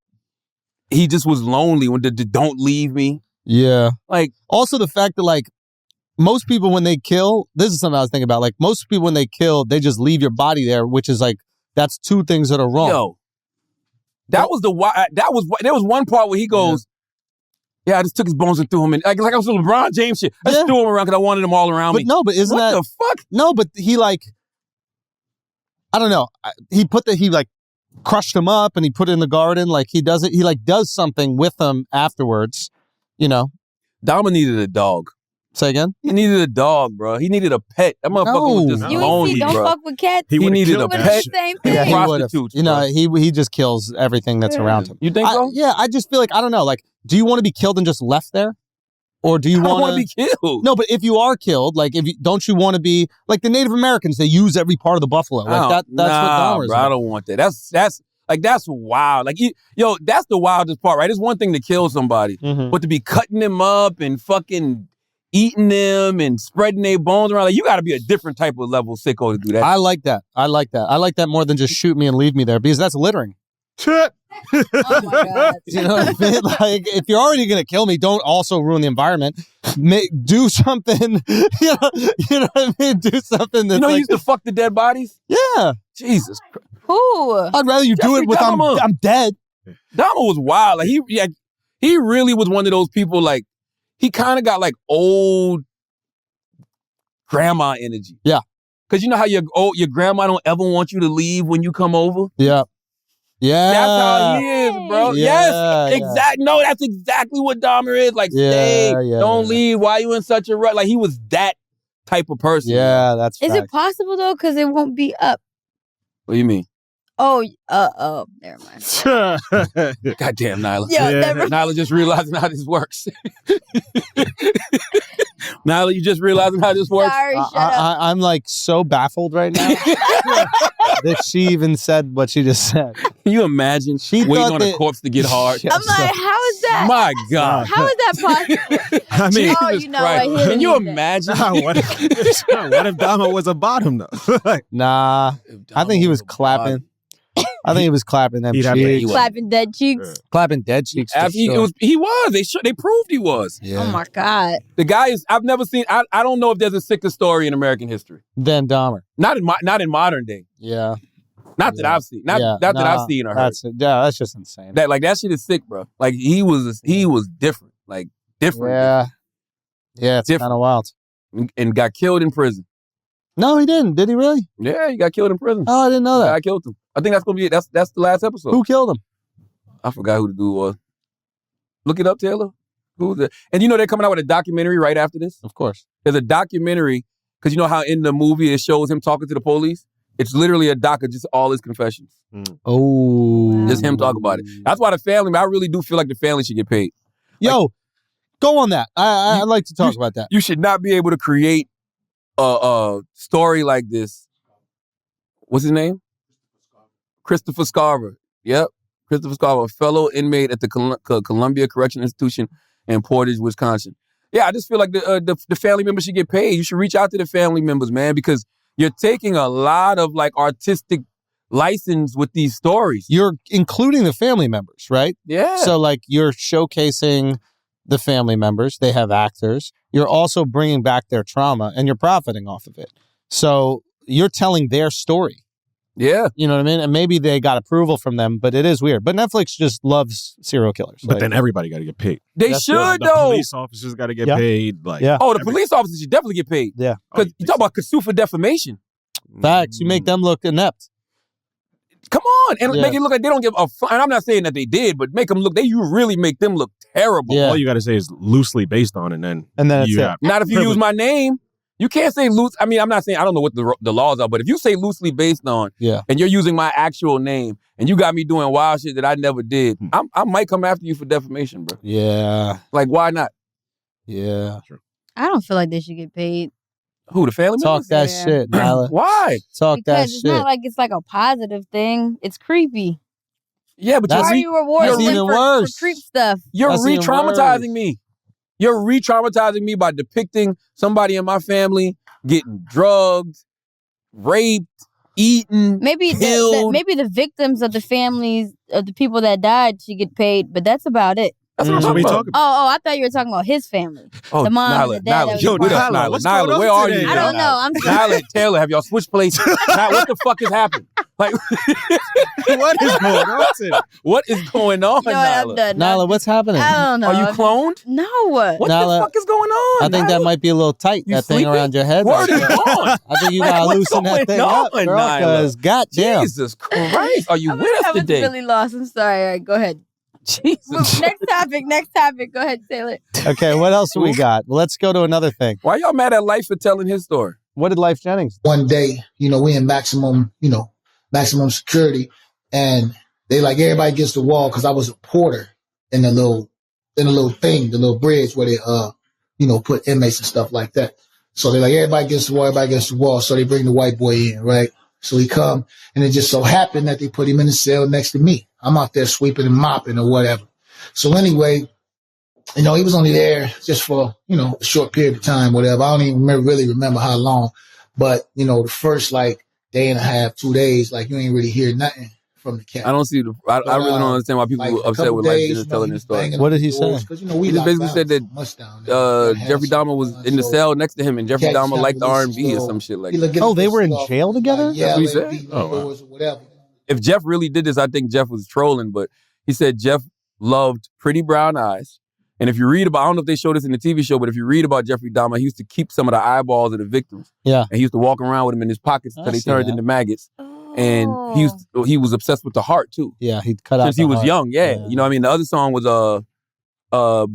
he just was lonely when the don't leave me. Yeah. Like, also the fact that like most people when they kill, this is something I was thinking about. Like most people when they kill, they just leave your body there, which is like, that's two things that are wrong. yo, there was one part where he goes, yeah, I just took his bones and threw him in. Like I was some LeBron James shit. I just threw him around because I wanted them all around me. No, but isn't what that... the fuck? No, but he like... I don't know. He like crushed him up and he put it in the garden. Like he does it. He like does something with them afterwards, you know. Dahmer needed a dog. Say again? He needed a dog, bro. He needed a pet. That motherfucker was just You lonely, ain't see, don't bro. fuck with cats. He needed a pet. Same thing. Yeah, he would have. Prostitutes, You know, he just kills everything that's around him. You think so? Yeah, I just feel like, I don't know. Like, do you want to be killed and just left there? Or do you I don't want to be killed. No, but if you are killed, like, don't you want to be like the Native Americans? They use every part of the buffalo. Like that's what Dahmer is. Bro, I don't want that. That's wild. Like, that's the wildest part, right? It's one thing to kill somebody, but to be cutting them up and fucking eating them and spreading their bones around, like, you got to be a different type of level sicko to do that. I like that. I like that more than just shoot me and leave me there because that's littering. Oh my God. You know what I mean? Like, if you're already going to kill me, don't also ruin the environment. Do something, you know what I mean? Do something that's he used to fuck the dead bodies? Yeah. Jesus. Who? I'd rather you do Jeffrey it with Dahmer. I'm dead. Dahmer was wild. Like, he really was one of those people, like, he kind of got like old grandma energy. Yeah. Because you know how your grandma don't ever want you to leave when you come over? Yeah. Yeah. That's how he is, bro. Yeah, yes, exactly. No, that's exactly what Dahmer is. Like, stay, don't leave. Why you in such a rut? Like, he was that type of person. Yeah, that's Is it possible though? Because it won't be up. What do you mean? Oh, never mind. Goddamn, Nyla. Nyla just realizing how this works. Nyla, you just realizing how this works? Sorry, shut up. I'm like so baffled right now that she even said what she just said. Can you imagine waiting on a corpse to get hard? I'm like, how is that? My God. How is that possible? I mean, Can you imagine? what if Dahmer was a bottom though? Nah, I think he was clapping. I think he was clapping them cheeks. Clapping dead cheeks. Clapping dead cheeks. He was. They proved he was. Yeah. Oh my God. The guy is. I've never seen. I don't know if there's a sicker story in American history than Dahmer. Not in modern day. Yeah. Not that I've seen. Not that I've seen or heard. That's just insane. That shit is sick, bro. Like he was different. Like different. Yeah. Yeah, it's kind of wild. And got killed in prison. No, he didn't. Did he really? Yeah, he got killed in prison. Oh, I didn't know that. I killed him. I think that's gonna be it. That's the last episode. Who killed him? I forgot who the dude was. Look it up, Taylor. And you know they're coming out with a documentary right after this? Of course. There's a documentary, because you know how in the movie it shows him talking to the police? It's literally a doc of just all his confessions. Oh. Just him talk about it. That's why the family, I really do feel like the family should get paid. Yo, go on that. I'd like to talk about that. You should not be able to create a story like this. What's his name? Christopher Scarver. Yep. Christopher Scarver, a fellow inmate at the Columbia Correctional Institution in Portage, Wisconsin. Yeah, I just feel like the family members should get paid. You should reach out to the family members, man, because you're taking a lot of like artistic license with these stories. You're including the family members, right? Yeah. So like you're showcasing the family members. They have actors. You're also bringing back their trauma and you're profiting off of it. So you're telling their story. Yeah. You know what I mean? And maybe they got approval from them, but it is weird. But Netflix just loves serial killers. But then everybody got to get paid. They should, though. The police officers got to get paid. Like, oh, the police officers should definitely get paid. Yeah. Because you talk about Kasufa defamation. Facts. You make them look inept. Come on. And make it look like they don't give a fuck. And I'm not saying that they did, but make them look, you really make them look terrible. Yeah. All you got to say is loosely based on, and then it's you it. have Not if you use my name. You can't say loose. I mean, I'm not saying, I don't know what the laws are, but if you say loosely based on, and you're using my actual name, and you got me doing wild shit that I never did, I might come after you for defamation, bro. Yeah. Like, why not? Yeah. I don't feel like they should get paid. Who, the family Talk members? that Yeah. shit, Nyla. Why? Talk that Because it's shit. not like it's like a positive thing. It's creepy. Yeah, but That's Why are you rewarding that's them even for worse. creep stuff? you're That's even re-traumatizing worse. me. You're re-traumatizing me by depicting somebody in my family getting drugged, raped, eaten, Maybe killed. maybe the victims of the families of the people that died should get paid, but that's about it. That's what I'm That's what we talking talking about. about. Oh, I thought you were talking about his family. Oh, The mom and Nyla, the dad that Nyla, was yo, a part with us, of it. Nyla. what's Nyla, going on where are today, you? man? I don't know. I'm sorry. Nyla, Taylor, have y'all switched places? Nyla, what the fuck has happened? Like, What is going on today? what is going on, You know what? I'm Nyla? done. Nyla, what's happening? I don't know. Are you cloned? No. What Nyla, the fuck is going on? I think that Nyla? might be a little tight, You that thing sleeping? around your head. Word is right there. on. I think you Like, gotta what's loosen that going thing up, on, girl, Nyla? because goddamn. Jesus Christ, are you with us I was today? really lost. I'm sorry. All right, go ahead. Jesus. Next topic. Go ahead, Taylor. Okay, what else do we got? Well, let's go to another thing. Why y'all mad at Life for telling his story? What did Life Jennings do? One day, we in maximum security, and they like everybody gets the wall because I was a porter in the little thing, the little bridge where they put inmates and stuff like that. So they're like everybody gets the wall. So they bring the white boy in, right? So he come, and it just so happened that they put him in the cell next to me. I'm out there sweeping and mopping or whatever. So anyway, he was only there just for, a short period of time, whatever. I don't even really remember how long. But, the first like day and a half, 2 days, like you ain't really hear nothing from the cat. I don't see I really don't understand why people Like, are upset with Life Jennings telling his story. What did he say? Because, He just basically said that Jeffrey Dahmer was in the cell next to him, and Jeffrey Dahmer liked R&B or some shit like that. Oh, they were in jail together? That's what he said? Oh, wow. Whatever. If Jeff really did this, I think Jeff was trolling, but he said Jeff loved Pretty Brown Eyes. And if you read about, I don't know if they showed this in the TV show, but if you read about Jeffrey Dahmer, he used to keep some of the eyeballs of the victims. Yeah. And he used to walk around with them in his pockets until they turned into maggots. And he was obsessed with the heart too. Yeah, he cut out Since he the was heart. young, yeah. You know what I mean? The other song was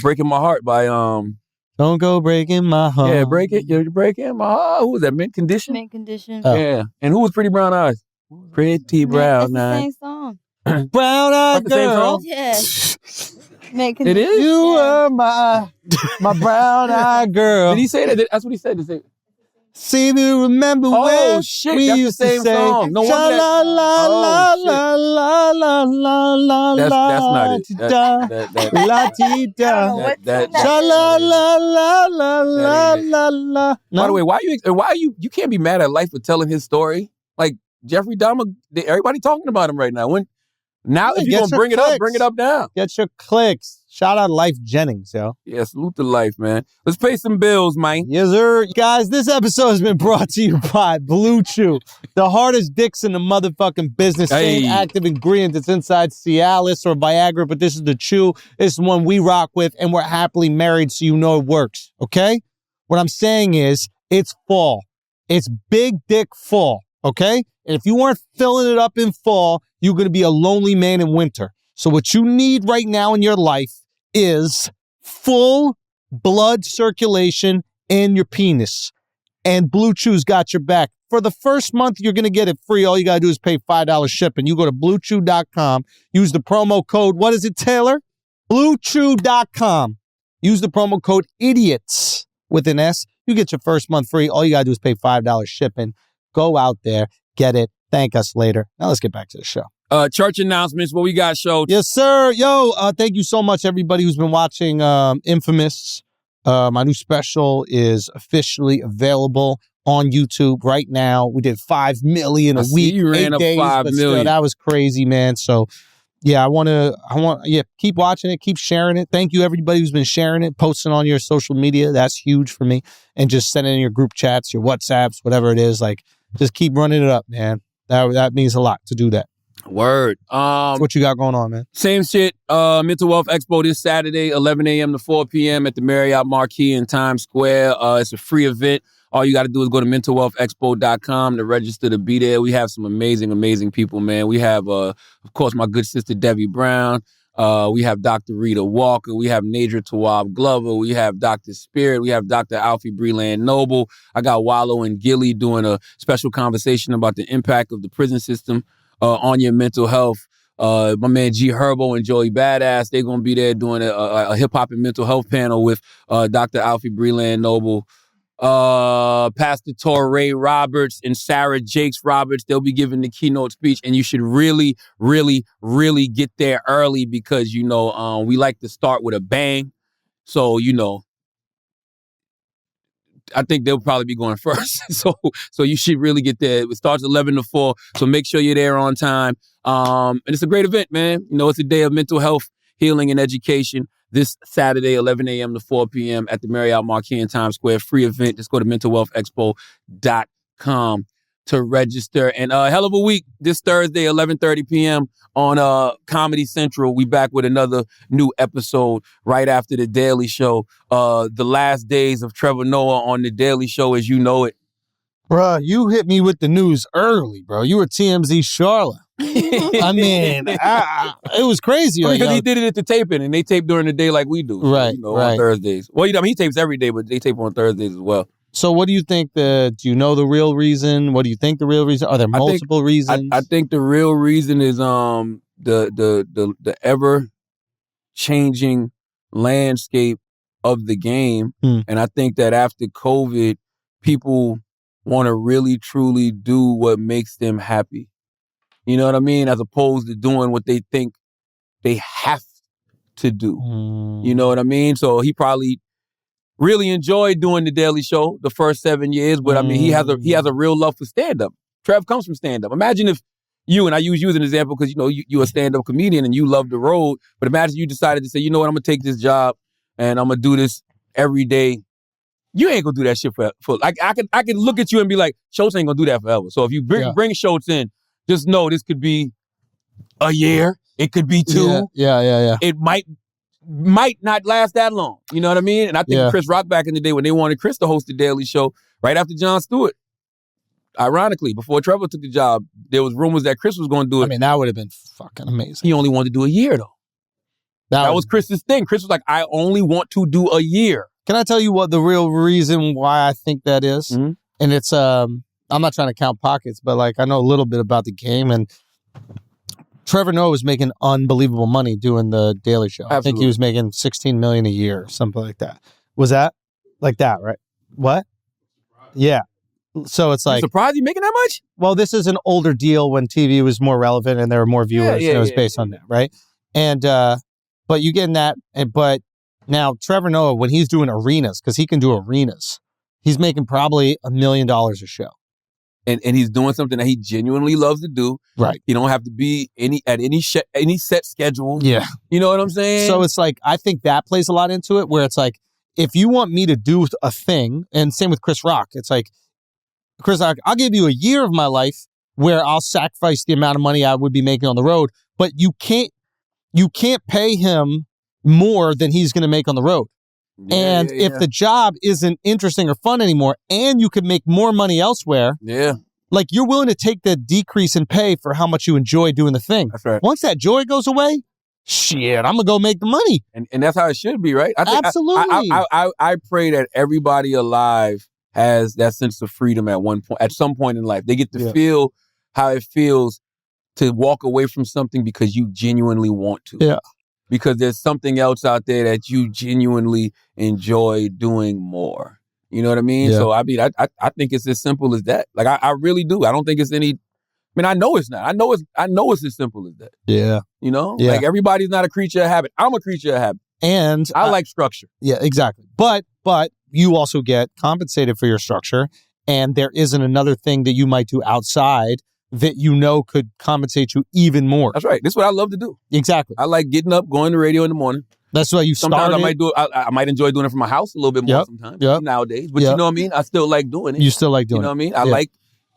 Breaking My Heart by Don't go breaking my heart. yeah, You're breaking my heart. Who was that? Mint Condition? Mint Condition. Oh. Yeah. And who was Pretty Brown Eyes? Pretty Brown It's the Eyes. same song. Brown eyed That's the same girl. song? Yes. Mint It Condition. is? You were my brown eyed girl. Did he say that? That's what he said. See me remember Oh, when shit, we that's the used same to say, song. No wonder that- la la la Oh, shit. la la la la la That's la not it. da la ti da what that- song cha la la la la la ain't it. la la. By the way, why you can't be mad at Life for telling his story? Like Jeffrey Dahmer, everybody talking about him right now. Now Yeah, if get you're gonna your bring it up, clicks. bring it up now. Get your clicks. Shout out Life Jennings, yo. Yeah, salute to Life, man. Let's pay some bills, man. Yes, sir. Guys, this episode has been brought to you by Blue Chew, the hardest dicks in the motherfucking business. Same Hey. active ingredient that's inside Cialis or Viagra, but this is the Chew. It's the one we rock with, and we're happily married, so you know it works, okay? What I'm saying is, it's fall. It's big dick fall, okay? And if you weren't filling it up in fall, you're going to be a lonely man in winter. So what you need right now in your life is full blood circulation in your penis. And Blue Chew's got your back. For the first month, you're going to get it free. All you got to do is pay $5 shipping. You go to BlueChew.com. Use the promo code, what is it, Taylor? BlueChew.com. Use the promo code IDIOTS with an S. You get your first month free. All you got to do is pay $5 shipping. Go out there, get it. Thank us later. Now let's get back to the show. Church announcements, what we got, show? Yes, sir. Yo, thank you so much, everybody who's been watching Infamous. My new special is officially available on YouTube right now. We did 5 million a I see week, you ran 8 up days, 5 but still, million. that was crazy, man. So, yeah, I want, keep watching it, keep sharing it. Thank you, everybody who's been sharing it, posting on your social media. That's huge for me. And just sending in your group chats, your WhatsApps, whatever it is. Like, just keep running it up, man. That means a lot to do that. Word. What you got going on, man? Same shit. Mental Wealth Expo this Saturday, 11 a.m. to 4 p.m. at the Marriott Marquis in Times Square. It's a free event. All you got to do is go to mentalwealthexpo.com to register to be there. We have some amazing, amazing people, man. We have, of course, my good sister, Debbie Brown. We have Dr. Rita Walker. We have Nadra Tawab Glover. We have Dr. Spirit. We have Dr. Alfie Breland Noble. I got Wallow and Gilly doing a special conversation about the impact of the prison system on your mental health. My man G Herbo and Joey Badass, they're going to be there doing a hip-hop and mental health panel with Dr. Alfie Breland Noble, Pastor Torrey Roberts and Sarah Jakes Roberts. They'll be giving the keynote speech, and you should really, really, really get there early because, we like to start with a bang. So, I think they'll probably be going first. So you should really get there. It starts 11 to 4, so make sure you're there on time. And it's a great event, man. It's a day of mental health, healing, and education. This Saturday, 11 a.m. to 4 p.m. at the Marriott Marquis in Times Square. Free event. Just go to mentalwealthexpo.com to register. And hell of a week this Thursday, 11:30 p.m. on Comedy Central. We back with another new episode right after The Daily Show. The last days of Trevor Noah on The Daily Show as you know it. Bruh, you hit me with the news early, bro. You were TMZ Charlotte. I mean, it was crazy. Because he did it at the taping, and they tape during the day like we do. Right, on Thursdays. Well, he tapes every day, but they tape on Thursdays as well. So what do you think do you know the real reason? What do you think the real reason? Are there multiple reasons? I think the real reason is the ever changing landscape of the game. And I think that after COVID, people want to really truly do what makes them happy. You know what I mean? As opposed to doing what they think they have to do. You know what I mean? So he probably really enjoyed doing The Daily Show the first 7 years, but I mean, he has a real love for stand-up. Trev comes from stand-up. Imagine if you, and I use you as an example because, you're a stand-up comedian and you love the road, but imagine you decided to say, you know what, I'm going to take this job and I'm going to do this every day. You ain't going to do that shit for I can look at you and be like, Schultz ain't going to do that forever. So if you bring Schultz in, just know this could be a year. It could be 2. Yeah. It might not last that long. You know what I mean? And I think Chris Rock back in the day when they wanted Chris to host the Daily Show right after Jon Stewart. Ironically, before Trevor took the job, there was rumors that Chris was going to do it. I mean, that would have been fucking amazing. He only wanted to do a year, though. That was Chris's thing. Chris was like, I only want to do a year. Can I tell you what the real reason why I think that is? Mm-hmm. And it's, I'm not trying to count pockets, but I know a little bit about the game, and Trevor Noah was making unbelievable money doing the Daily Show. Absolutely. I think he was making $16 million a year or something like that. Was that like that, right? What? Yeah. So it's like, surprised you making that much? Well, this is an older deal when TV was more relevant and there were more viewers. And it was based on that, right? And but you getting that, but now Trevor Noah, when he's doing arenas, because he can do arenas, he's making probably $1 million a show. And he's doing something that he genuinely loves to do. Right. You don't have to be at any set schedule. Yeah. You know what I'm saying? So it's like, I think that plays a lot into it, where it's like, if you want me to do a thing, and same with Chris Rock, it's like, Chris Rock, I'll give you a year of my life where I'll sacrifice the amount of money I would be making on the road, but you can't pay him more than he's going to make on the road. And if the job isn't interesting or fun anymore, and you could make more money elsewhere, like you're willing to take the decrease in pay for how much you enjoy doing the thing. That's right. Once that joy goes away, shit, I'm gonna go make the money. And that's how it should be, right? I think absolutely. I pray that everybody alive has that sense of freedom at some point in life. They get to feel how it feels to walk away from something because you genuinely want to. Yeah. Because there's something else out there that you genuinely enjoy doing more. You know what I mean? Yeah. So I mean, I think it's as simple as that. Like I really do. I don't think it's any. I mean, I know it's not. I know it's as simple as that. Yeah. You know, Yeah. like everybody's not a creature of habit. I'm a creature of habit, And I like structure. Yeah, exactly. But you also get compensated for your structure, and there isn't another thing that you might do outside that you know could compensate you even more. That's right. This is what I love to do. Exactly. I like getting up, going to radio in the morning. That's why you Sometimes started. I might do it. I might enjoy doing it from my house a little bit more sometimes nowadays. But you know what I mean? I still like doing it. You still like doing it. You know what I mean? I like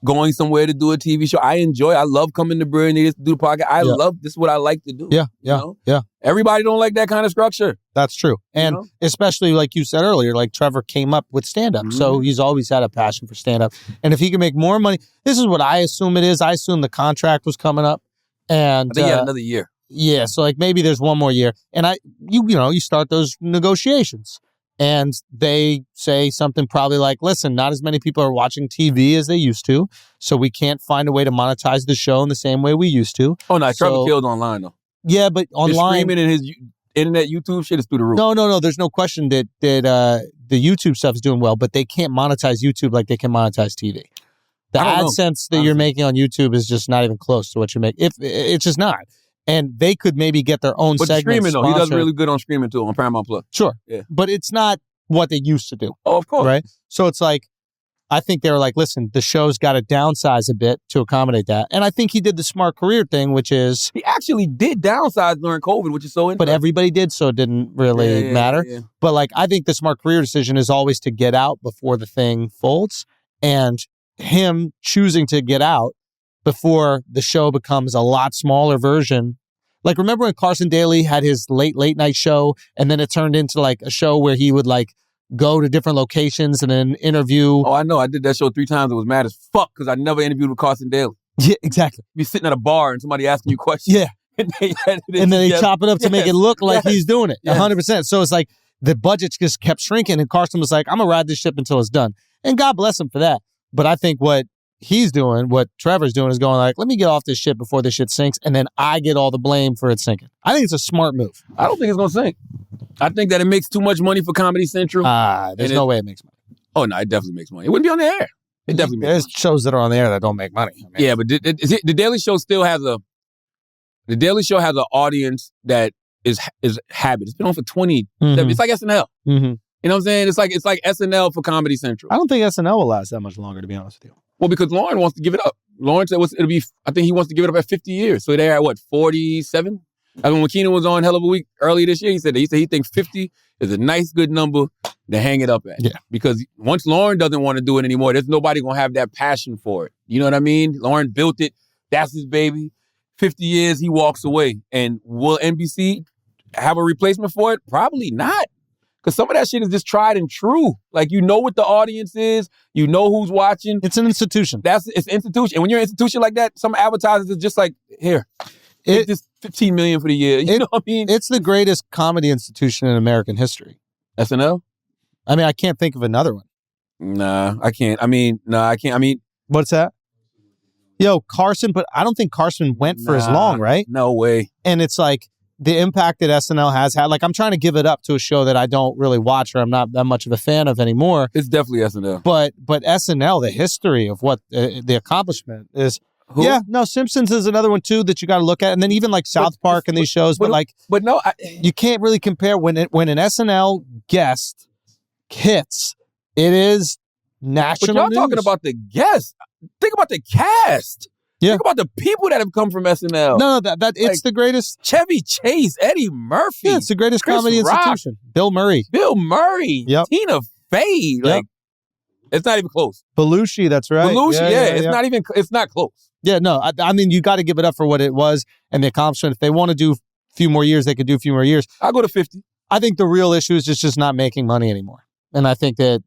going somewhere to do a TV show. I love coming to Brilliant to do the podcast. This is what I like to do. Yeah, you know? Everybody don't like that kind of structure. That's true. And especially like you said earlier, like Trevor came up with stand-up. So he's always had a passion for stand-up. And if he can make more money, this is what I assume it is. I assume the contract was coming up. And I think he had another year. Yeah, so like maybe there's one more year. And you start those negotiations. And they say something probably like, listen, not as many people are watching TV as they used to, so we can't find a way to monetize the show in the same way we used to. Oh, no, Trevor killed online, though. Yeah, but online... His streaming and his internet YouTube shit is through the roof. No. There's no question that the YouTube stuff is doing well, but they can't monetize YouTube like they can monetize TV. The AdSense that you're making on YouTube is just not even close to what you make. It's just not. And they could maybe get their own segment. But streaming, though, he does really good on streaming, too, on Paramount Plus. Sure. Yeah. But it's not what they used to do. Oh, of course. Right? So it's like, I think they were like, listen, the show's got to downsize a bit to accommodate that. And I think he did the smart career thing, which is... He actually did downsize during COVID, which is so interesting. But everybody did, so it didn't really matter. Yeah. But like, I think the smart career decision is always to get out before the thing folds. And him choosing to get out before the show becomes a lot smaller version. Like, remember when Carson Daly had his late night show and then it turned into like a show where he would like go to different locations and then interview? Oh, I know. I did that show 3 times. It was mad as fuck because I never interviewed with Carson Daly. Yeah, exactly. You're sitting at a bar and somebody asking you questions. Yeah. And then they chop it up to make it look like he's doing it. 100%. So it's like the budget just kept shrinking and Carson was like, I'm going to ride this ship until it's done. And God bless him for that. But I think what he's doing, what Trevor's doing is going like, let me get off this shit before this shit sinks, and then I get all the blame for it sinking. I think it's a smart move. I don't think it's going to sink. I think that it makes too much money for Comedy Central. There's no way it makes money. Oh, no, it definitely makes money. It wouldn't be on the air. It definitely makes There's money. shows that are on the air that don't make money. I mean, yeah, but the Daily Show still has the Daily Show has an audience that is habit. It's been on for 20. It's like SNL. Mm-hmm. You know what I'm saying? It's like SNL for Comedy Central. I don't think SNL will last that much longer, to be honest with you. Well, because Lauren wants to give it up. Lauren said it'll be. I think he wants to give it up at 50 years. So they're at what, 47? I mean, when Keenan was on Hell of a Week earlier this year, he said he thinks 50 is a nice, good number to hang it up at. Yeah. Because once Lauren doesn't want to do it anymore, there's nobody gonna have that passion for it. You know what I mean? Lauren built it. That's his baby. 50 years, he walks away. And will NBC have a replacement for it? Probably not. Because some of that shit is just tried and true. Like, you know what the audience is. You know who's watching. It's an institution. It's an institution. And when you're an institution like that, some advertisers are just like, here, take this $15 million for the year. You know what I mean? It's the greatest comedy institution in American history. SNL? I mean, I can't think of another one. Nah, I can't. I can't. What's that? Yo, Carson, but I don't think Carson went for as long, right? No way. And it's like, the impact that SNL has had, like, I'm trying to give it up to a show that I don't really watch or I'm not that much of a fan of anymore. It's definitely SNL. But SNL, the history of what the accomplishment is. Who? Yeah, no, Simpsons is another one too that you got to look at, and then even like South Park and these shows. But no, you can't really compare when an SNL guest hits. It is national. But y'all news. talking about the guests. Think about the cast. Yeah. Think about the people that have come from SNL. No, that it's the greatest. Chevy Chase, Eddie Murphy. Yeah, it's the greatest Chris comedy Rock, institution. Bill Murray. Yep. Tina Fey. Like, it's not even close. Belushi, that's right. Belushi, it's not close. Yeah, no, I mean, you got to give it up for what it was and the accomplishment. If they want to do a few more years, they could do a few more years. I'll go to 50. I think the real issue is just not making money anymore. And I think that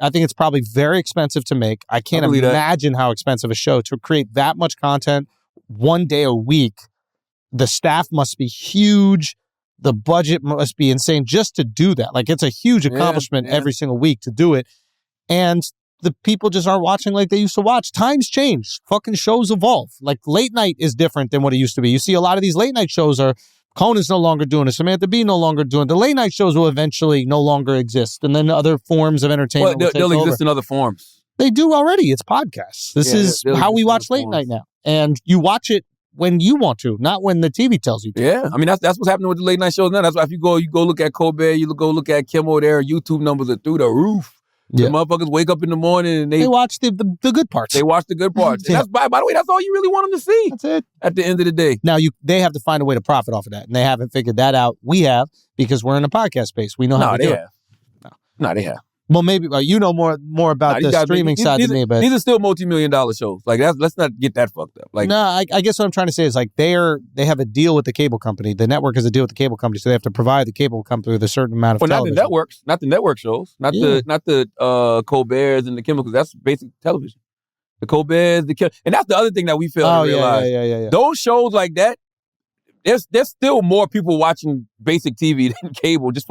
I think it's probably very expensive to make. I can't imagine how expensive a show to create that much content one day a week. The staff must be huge. The budget must be insane just to do that. Like, it's a huge accomplishment every single week to do it. And the people just aren't watching like they used to watch. Times change. Fucking shows evolve. Like, late night is different than what it used to be. You see a lot of these late night shows Conan's no longer doing it. Samantha Bee no longer doing it. The late night shows will eventually no longer exist. And then other forms of entertainment will they'll exist in other forms. They do already. It's podcasts. This is how we watch late night now. And you watch it when you want to, not when the TV tells you to. Yeah. I mean, that's what's happening with the late night shows now. That's why if you go look at Colbert, you go look at Kimmel, their YouTube numbers are through the roof. The motherfuckers wake up in the morning and they watch the good parts. They watch the good parts. And that's, by the way, that's all you really want them to see. That's it. At the end of the day. Now, they have to find a way to profit off of that. And they haven't figured that out. We have, because we're in a podcast space. We know how to do it. No, they have. Well, maybe you know more about the streaming side than me, but these are still multi-million-dollar shows. Like, let's not get that fucked up. Like, no, I guess what I'm trying to say is like they have a deal with the cable company. The network has a deal with the cable company, so they have to provide the cable company with a certain amount of television. Not the network shows, not the Colberts and the Kimmel, because that's basic television. The Colberts, and that's the other thing that we fail to realize. Yeah. Those shows like that, there's still more people watching basic TV than cable just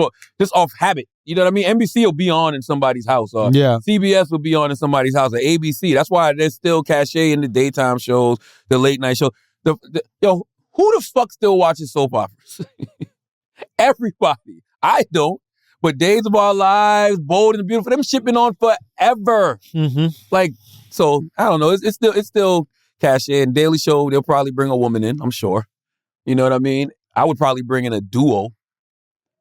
off habit. You know what I mean? NBC will be on in somebody's house, or CBS will be on in somebody's house, or ABC. That's why there's still cachet in the daytime shows, the late night shows. Yo, who the fuck still watches soap operas? Everybody. I don't. But Days of Our Lives, Bold and the Beautiful, them shit been on forever. Mm-hmm. Like, so I don't know. It's still cachet. And Daily Show, they'll probably bring a woman in, I'm sure. You know what I mean? I would probably bring in a duo.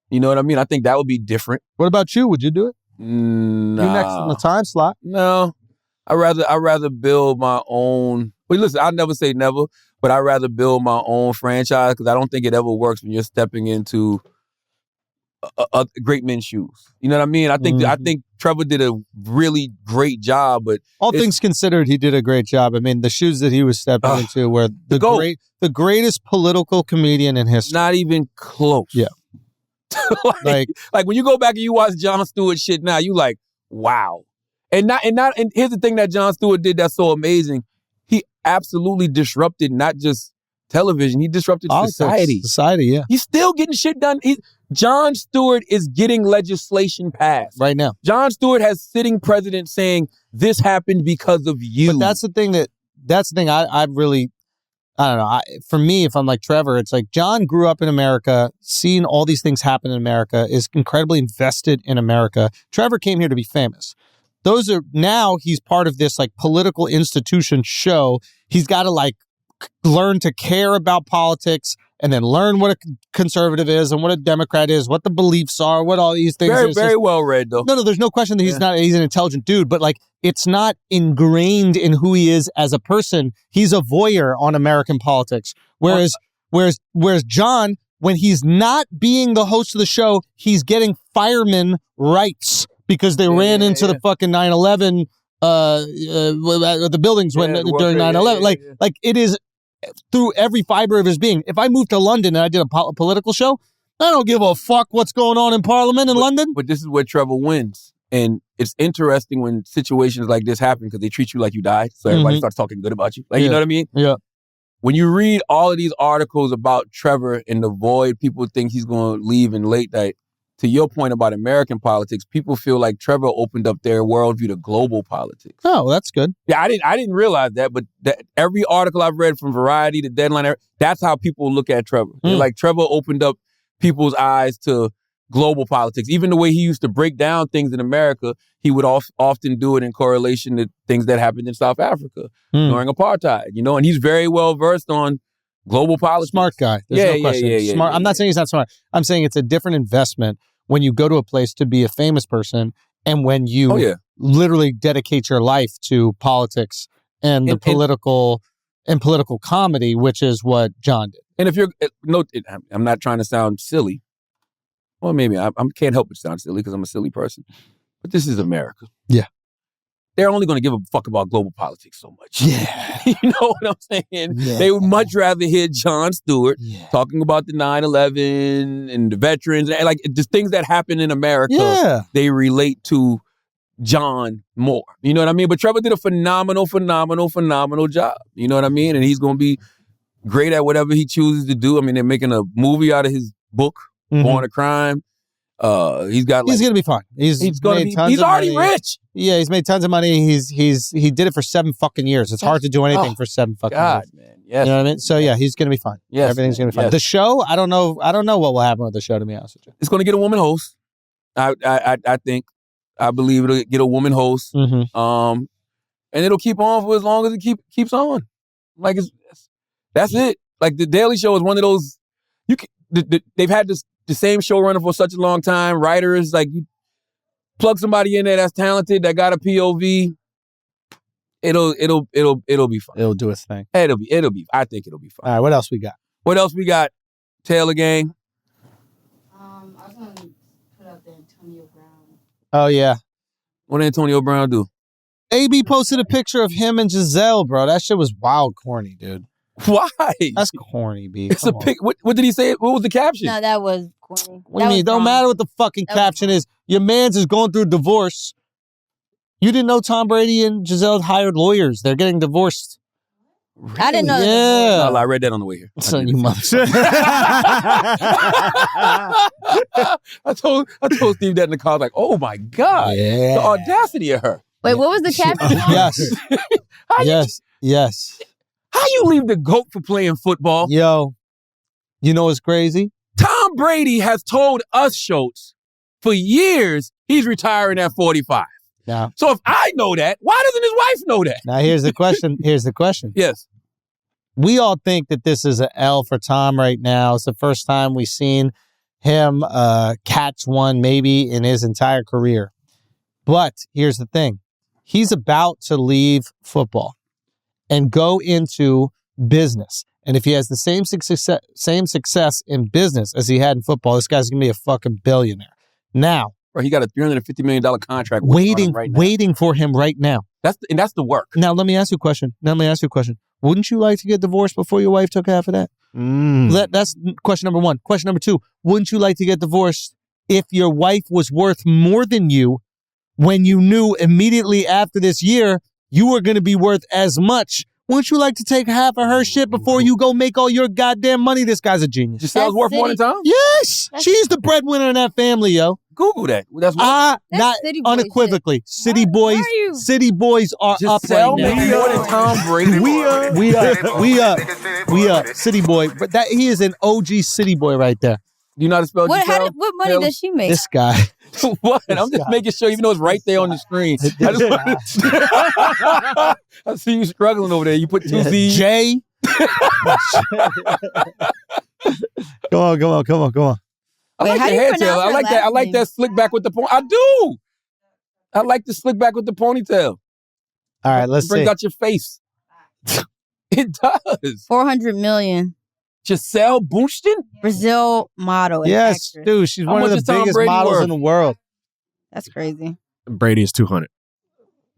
You know what I mean? I think that would be different. What about you? Would you do it? Nah. You next in the time slot? No. I rather build my own. Well, listen, I'll never say never, but I'd rather build my own franchise because I don't think it ever works when you're stepping into a great men's shoes. You know what I mean? I think Trevor did a really great job, but all things considered, he did a great job. I mean, the shoes that he was stepping into were the greatest political comedian in history. Not even close. Yeah. like when you go back and you watch Jon Stewart shit now, you like, wow. And here's the thing that Jon Stewart did that's so amazing. He absolutely disrupted not just television, he disrupted society. Society, yeah. He's still getting shit done. Jon Stewart is getting legislation passed. Right now. Jon Stewart has sitting president saying, this happened because of you. But that's the thing I really, I don't know. For me, if I'm like Trevor, it's like John grew up in America, seen all these things happen in America, is incredibly invested in America. Trevor came here to be famous. Now he's part of this like political institution show. He's got to like learn to care about politics and then learn what a conservative is and what a Democrat is, what the beliefs are, what all these things are. Very well read, though. No, there's no question that he's an intelligent dude, but like it's not ingrained in who he is as a person. He's a voyeur on American politics. Whereas John, when he's not being the host of the show, he's getting fireman rights because they ran into the fucking 9/11 the buildings during 9/11. Like it is through every fiber of his being. If I moved to London and I did a political show, I don't give a fuck what's going on in Parliament in London. But this is where Trevor wins. And it's interesting when situations like this happen because they treat you like you died. So everybody starts talking good about you. Like, you know what I mean? Yeah. When you read all of these articles about Trevor and the void, people think he's going to leave in late night. To your point about American politics, people feel like Trevor opened up their worldview to global politics. Oh, that's good. Yeah, I didn't realize that, but every article I've read from Variety to Deadline, that's how people look at Trevor. They're like, Trevor opened up people's eyes to global politics. Even the way he used to break down things in America, he would often do it in correlation to things that happened in South Africa during apartheid, you know, and he's very well versed on global politics. Smart guy. There's no question. Smart. I'm not saying he's not smart. I'm saying it's a different investment when you go to a place to be a famous person and when you literally dedicate your life to politics and the political comedy, which is what John did. And if you're, I'm not trying to sound silly. Well, maybe I can't help but sound silly because I'm a silly person. But this is America. Yeah. They're only going to give a fuck about global politics so much. Yeah. You know what I'm saying? Yeah. They would much rather hear Jon Stewart talking about the 9/11 and the veterans. And like just things that happen in America. Yeah. They relate to John more. You know what I mean? But Trevor did a phenomenal job. You know what I mean? And he's going to be great at whatever he chooses to do. I mean, they're making a movie out of his book, Born a Crime. He's gonna be fine. He's already rich. Yeah, he's made tons of money. He did it for 7 fucking years. It's hard to do anything for 7 fucking years. Man. Yes. You know what I mean? So yeah, he's gonna be fine. Yes, everything's gonna be fine. Yes. The show, I don't know what will happen with the show, to be honest with you. It's gonna get a woman host. I believe it'll get a woman host. And it'll keep on for as long as it keeps on. Like that's it. Like the Daily Show is one of those they've had the same showrunner for such a long time. Writers, like you plug somebody in there that's talented, that got a POV, it'll be fun. It'll do its thing. It'll be. I think it'll be fun. All right, what else we got? Taylor Gang. I was gonna put up the Antonio Brown. Oh yeah. What did Antonio Brown do? AB posted a picture of him and Giselle, bro. That shit was wild corny, dude. Why? That's corny, B. It's a pic. What did he say? What was the caption? No, that was corny. What do you mean? Don't matter what the fucking caption is. Your man's is going through a divorce. You didn't know Tom Brady and Giselle hired lawyers. They're getting divorced. I didn't know that. Yeah. No, I read that on the way here. Son, you motherfucker. I told Steve that in the car. I was like, oh my God. Yeah. The audacity of her. Wait, what was the caption? Yes. Yes. How you leave the GOAT for playing football? Yo, you know what's crazy? Tom Brady has told us, Schultz, for years he's retiring at 45. Now, So if I know that, why doesn't his wife know that? now here's the question. Here's the question. Yes. We all think that this is an L for Tom right now. It's the first time we've seen him catch one maybe in his entire career. But here's the thing. He's about to leave football and go into business. And if he has the same success in business as he had in football, this guy's going to be a fucking billionaire. Now, Bro, he got a $350 million contract waiting for him right now. That's the work. Now, let me ask you a question. Wouldn't you like to get divorced before your wife took half of that? That's question number one. Question number two, wouldn't you like to get divorced if your wife was worth more than you when you knew immediately after this year you were going to be worth as much? Wouldn't you like to take half of her shit before you go make all your goddamn money? This guy's a genius. Giselle's worth more than Tom? Yes. She's the breadwinner in that family, yo. Google that. That's not City boy unequivocally. shit. City boys are up right Giselle now. makes more than Tom Brady. We are City boy. But that he is an OG City boy right there. Do you know how to spell Giselle? What money does she make? This guy. What? I'm just making sure, even though it's right there on the screen. I see you struggling over there. You put two Z's. J. Come on. I like how your do you hair tail. pronounce I her like that. I last like name? that slick back with the pony. I do. I like the slick back with the ponytail. All right, let's It brings see. out your face. It does. 400 million. Giselle Bundchen? Brazil model. and Yes, actress. dude, she's How one of much the is Tom biggest Brady models worth? in the world. That's crazy. Brady is 200.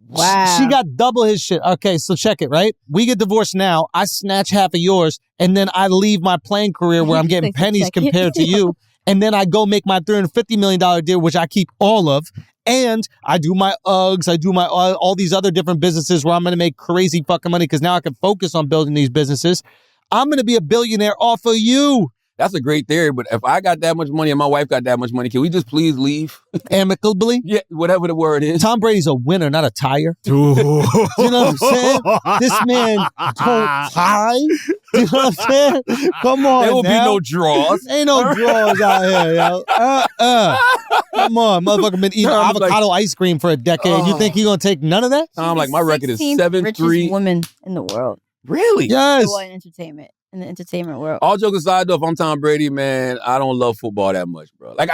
Wow. She got double his shit. Okay, so check it, right? We get divorced now. I snatch half of yours, and then I leave my playing career where I'm getting pennies Check it. compared to you. And then I go make my $350 million deal, which I keep all of. And I do my Uggs. I do my all these other different businesses where I'm going to make crazy fucking money because now I can focus on building these businesses. I'm going to be a billionaire off of you. That's a great theory, but if I got that much money and my wife got that much money, can we just please leave? Amicably. Yeah, whatever the word is. Tom Brady's a winner, not a tire. You know what I'm saying? This man don't tie. You know what I'm saying? Come on, There will now. be no draws. Ain't no draws out here, yo. Come on, motherfucker been eating Tom's avocado ice cream for a decade. You think he gonna take none of that? I'm like, my record is 16th richest 7-3. woman in the world. Really? Yes. Well, in entertainment world. All jokes aside, though, if I'm Tom Brady, man, I don't love football that much, bro. Like,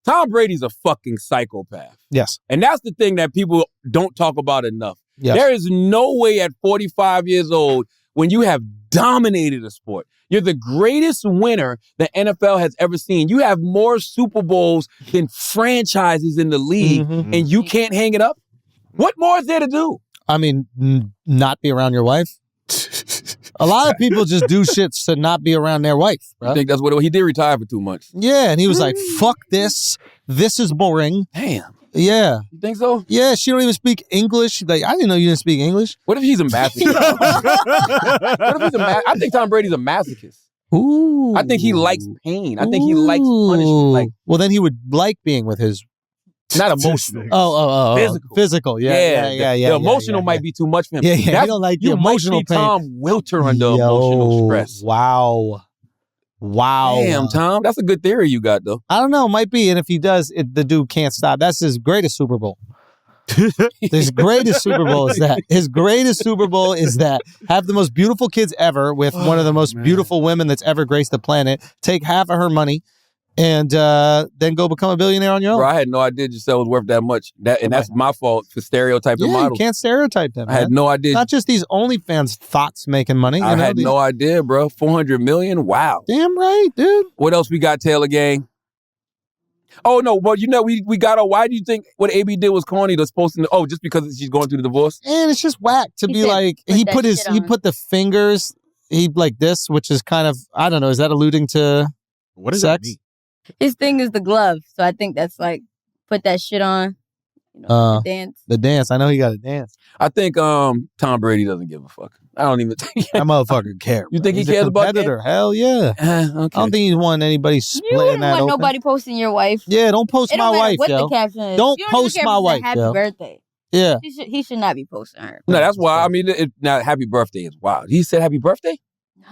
Tom Brady's a fucking psychopath. Yes. And that's the thing that people don't talk about enough. Yes. There is no way at 45 years old, when you have dominated a sport, you're the greatest winner the NFL has ever seen. You have more Super Bowls than franchises in the league, and you can't hang it up? What more is there to do? I mean, not be around your wife. A lot of people just do shit to not be around their wife, bro. I think that's what he did. Retire for 2 months. Yeah, and he was like, "Fuck this. This is boring." Damn. Yeah. You think so? Yeah, she don't even speak English. Like, I didn't know you didn't speak English. What if he's a masochist? I think Tom Brady's a masochist. Ooh. I think he likes pain. I think he likes punishment. Like, well, then he would like being with his. not emotional. Oh. Physical. Yeah. The emotional might be too much for him. Yeah. He don't like the you emotional might see pain. Tom Wilter under emotional stress. Wow. Damn, Tom. That's a good theory you got, though. I don't know. Might be. And if he does, the dude can't stop. That's his greatest Super Bowl. His greatest Super Bowl is that. His greatest Super Bowl is that. Have the most beautiful kids ever with one of the most beautiful women that's ever graced the planet. Take half of her money and then go become a billionaire on your own. Bro, I had no idea Giselle was worth that much. That's my fault for stereotyping Yeah, models. you can't stereotype them. I had no idea. Not just these OnlyFans thoughts making money. I had no idea, bro. 400 million? Wow. Damn right, dude. What else we got, Taylor Gang? Oh, no, but we got her. Why do you think what AB did was corny? Just posting, just because she's going through the divorce? And it's just whack to He be said, like, "Put he that put shit on." the fingers, like this, which is kind of, I don't know, is that alluding to What does sex? that mean? His thing is the glove. So I think that's like, put that shit on. You know, the dance. The dance. I know he got a dance. I think Tom Brady doesn't give a fuck. I don't even think that motherfucker cares. You think He's he cares a about competitor? that? Hell yeah. Okay. I don't think he's want anybody You splitting wouldn't that want open. nobody posting your wife. Yeah, don't post It my don't matter wife, what yo. the caption is. Don't You don't post even care my if it's a wife, happy yo. birthday. Yeah. He should not be posting her. No, that's why. I mean, now happy birthday is wild. He said happy birthday?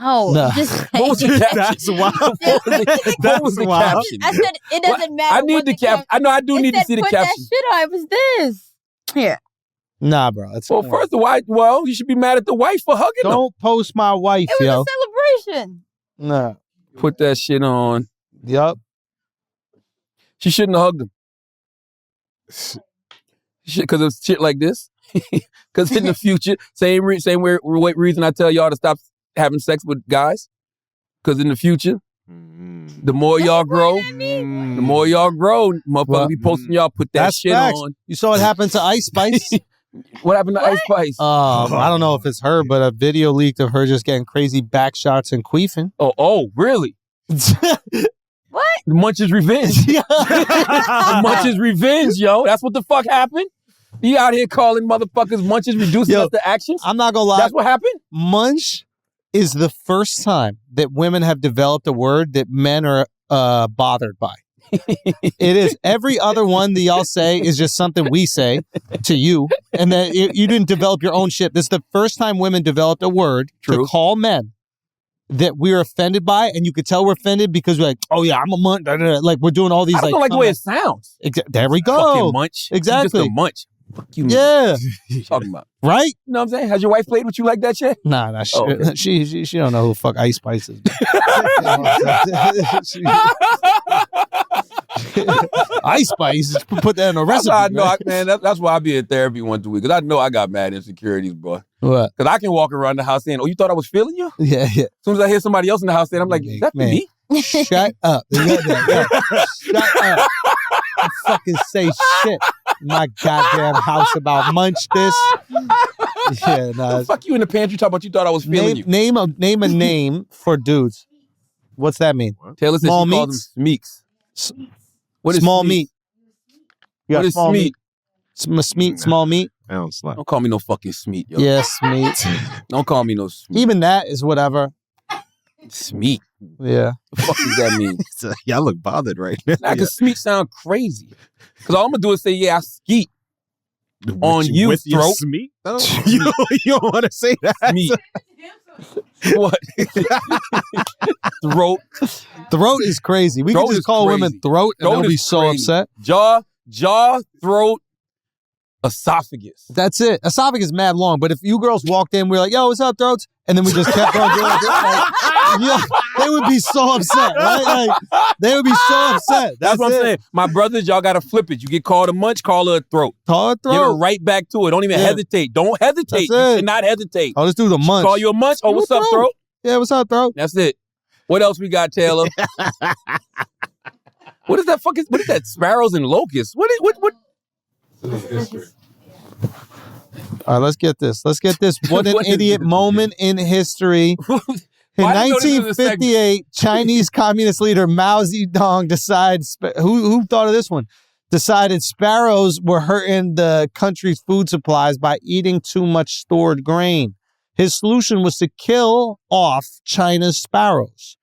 No, No. just What was the caption? That's wild. What was the wild. caption? I said it doesn't matter. I need what the caption. I know I do It need to said, see the put caption. that shit on. It was this. Here. Nah, bro. It's Well, first the wife. Well, you should be mad at the wife for hugging him. don't post my wife, It was yo. a celebration. Nah. Put that shit on. Yup. She shouldn't have hugged him. Because of shit like this. Because in the future, same reason I tell y'all to stop having sex with guys. Because in the future, the more y'all grow, motherfucker be posting y'all, put that That's shit facts. on. You saw what happened to Ice Spice? What happened to Ice Spice? I don't know if it's her, but a video leaked of her just getting crazy back shots and queefing. Oh, really? What? Munch's revenge. Munch's revenge, yo. That's what the fuck happened. He out here calling motherfuckers Munch's reducing us to actions. I'm not gonna lie. That's what happened? Munch is the first time that women have developed a word that men are bothered by. It is. Every other one that y'all say is just something we say to you, and that you didn't develop your own shit. This is the first time women developed a word to call men that we're offended by, and you could tell we're offended because we're like, oh yeah, I'm a munch. Like we're doing all these. I don't like the way it sounds. There we go. Fucking munch. Exactly. You're just a munch. Fuck you. Yeah. What you talking about? Right? You know what I'm saying? Has your wife played with you like that shit? Nah. Oh, okay. She don't know who the fuck Ice Spice is. Ice Spice, put that in a recipe. I know, man. That's why I be in therapy once a week. Because I know I got mad insecurities, bro. What? Because I can walk around the house saying, oh, you thought I was feeling you? Yeah. As soon as I hear somebody else in the house saying, I'm like, is that for me? Shut up. Shut up. You fucking say shit in my goddamn house about munch this. Yeah, no. Fuck you in the pantry talking about you thought I was feeling you. Name a name for dudes. What's that mean? Taylor said Small she calls them meats? smeeks. What is small smeeks? meat? You got What is small smeek? meat? Small meat? I don't slap. Don't call me no fucking smeek, yo. Yes, meat. Don't call me no smeek. Even that is whatever. Smeek. Yeah. The fuck does that mean? Y'all look bothered right now. Nah, because smeek sound crazy. Because all I'm going to do is say, yeah, I skeet on you, with your throat. smeek? You don't want to say that. Smeek. What? Throat. Throat is crazy. We Throat can just is call crazy. women throat and Throat they'll be is so crazy. upset. Jaw, throat, esophagus. That's it. Esophagus is mad long, but if you girls walked in, we're like, yo, what's up, throats? And then we just kept on doing it. Like, yeah, they would be so upset, right? Like, they would be so upset. That's what I'm saying. My brothers, y'all got to flip it. You get called a munch, call her a throat. Call her Give her throat. right back to it. Don't even hesitate. Don't hesitate. That's You it. should not hesitate. Oh, let's do the munch. Call you a munch? Oh, what's up, throat? Yeah, what's up, throat? That's it. What else we got, Taylor? What is that fucking? What is that? Sparrows and locusts. What? All right, let's get this. What an idiot moment in history. In Why did you go to this 1958, Chinese Communist leader Mao Zedong who thought of this one? Decided sparrows were hurting the country's food supplies by eating too much stored grain. His solution was to kill off China's sparrows.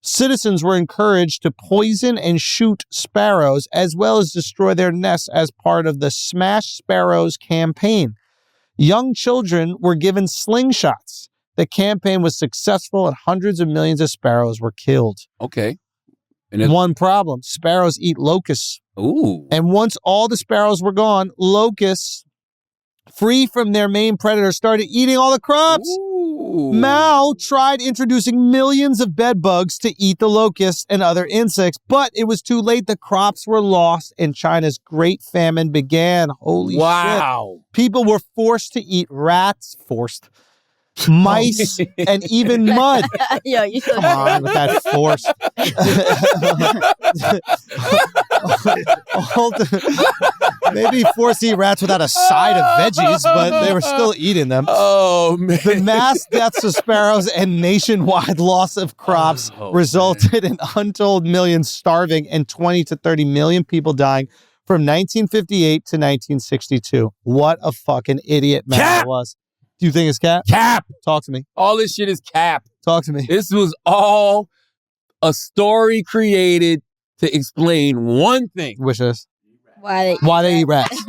Citizens were encouraged to poison and shoot sparrows as well as destroy their nests as part of the Smash Sparrows campaign. Young children were given slingshots. The campaign was successful and hundreds of millions of sparrows were killed. Okay. And one problem, sparrows eat locusts. Ooh. And once all the sparrows were gone, locusts, free from their main predator, started eating all the crops. Ooh. Mao tried introducing millions of bed bugs to eat the locusts and other insects, but it was too late. The crops were lost and China's Great Famine began. Holy shit. People were forced to eat rats, mice, and even mud. Yo, you so Come on with that forced. Maybe forced to eat rats without a side of veggies, but they were still eating them. Oh, man. The mass deaths of sparrows and nationwide loss of crops resulted in untold millions starving and 20 to 30 million people dying from 1958 to 1962. What a fucking idiot Mao was. Do you think it's cap? Cap. Talk to me. All this shit is cap. Talk to me. This was all a story created to explain one thing. Which is Why they eat rats.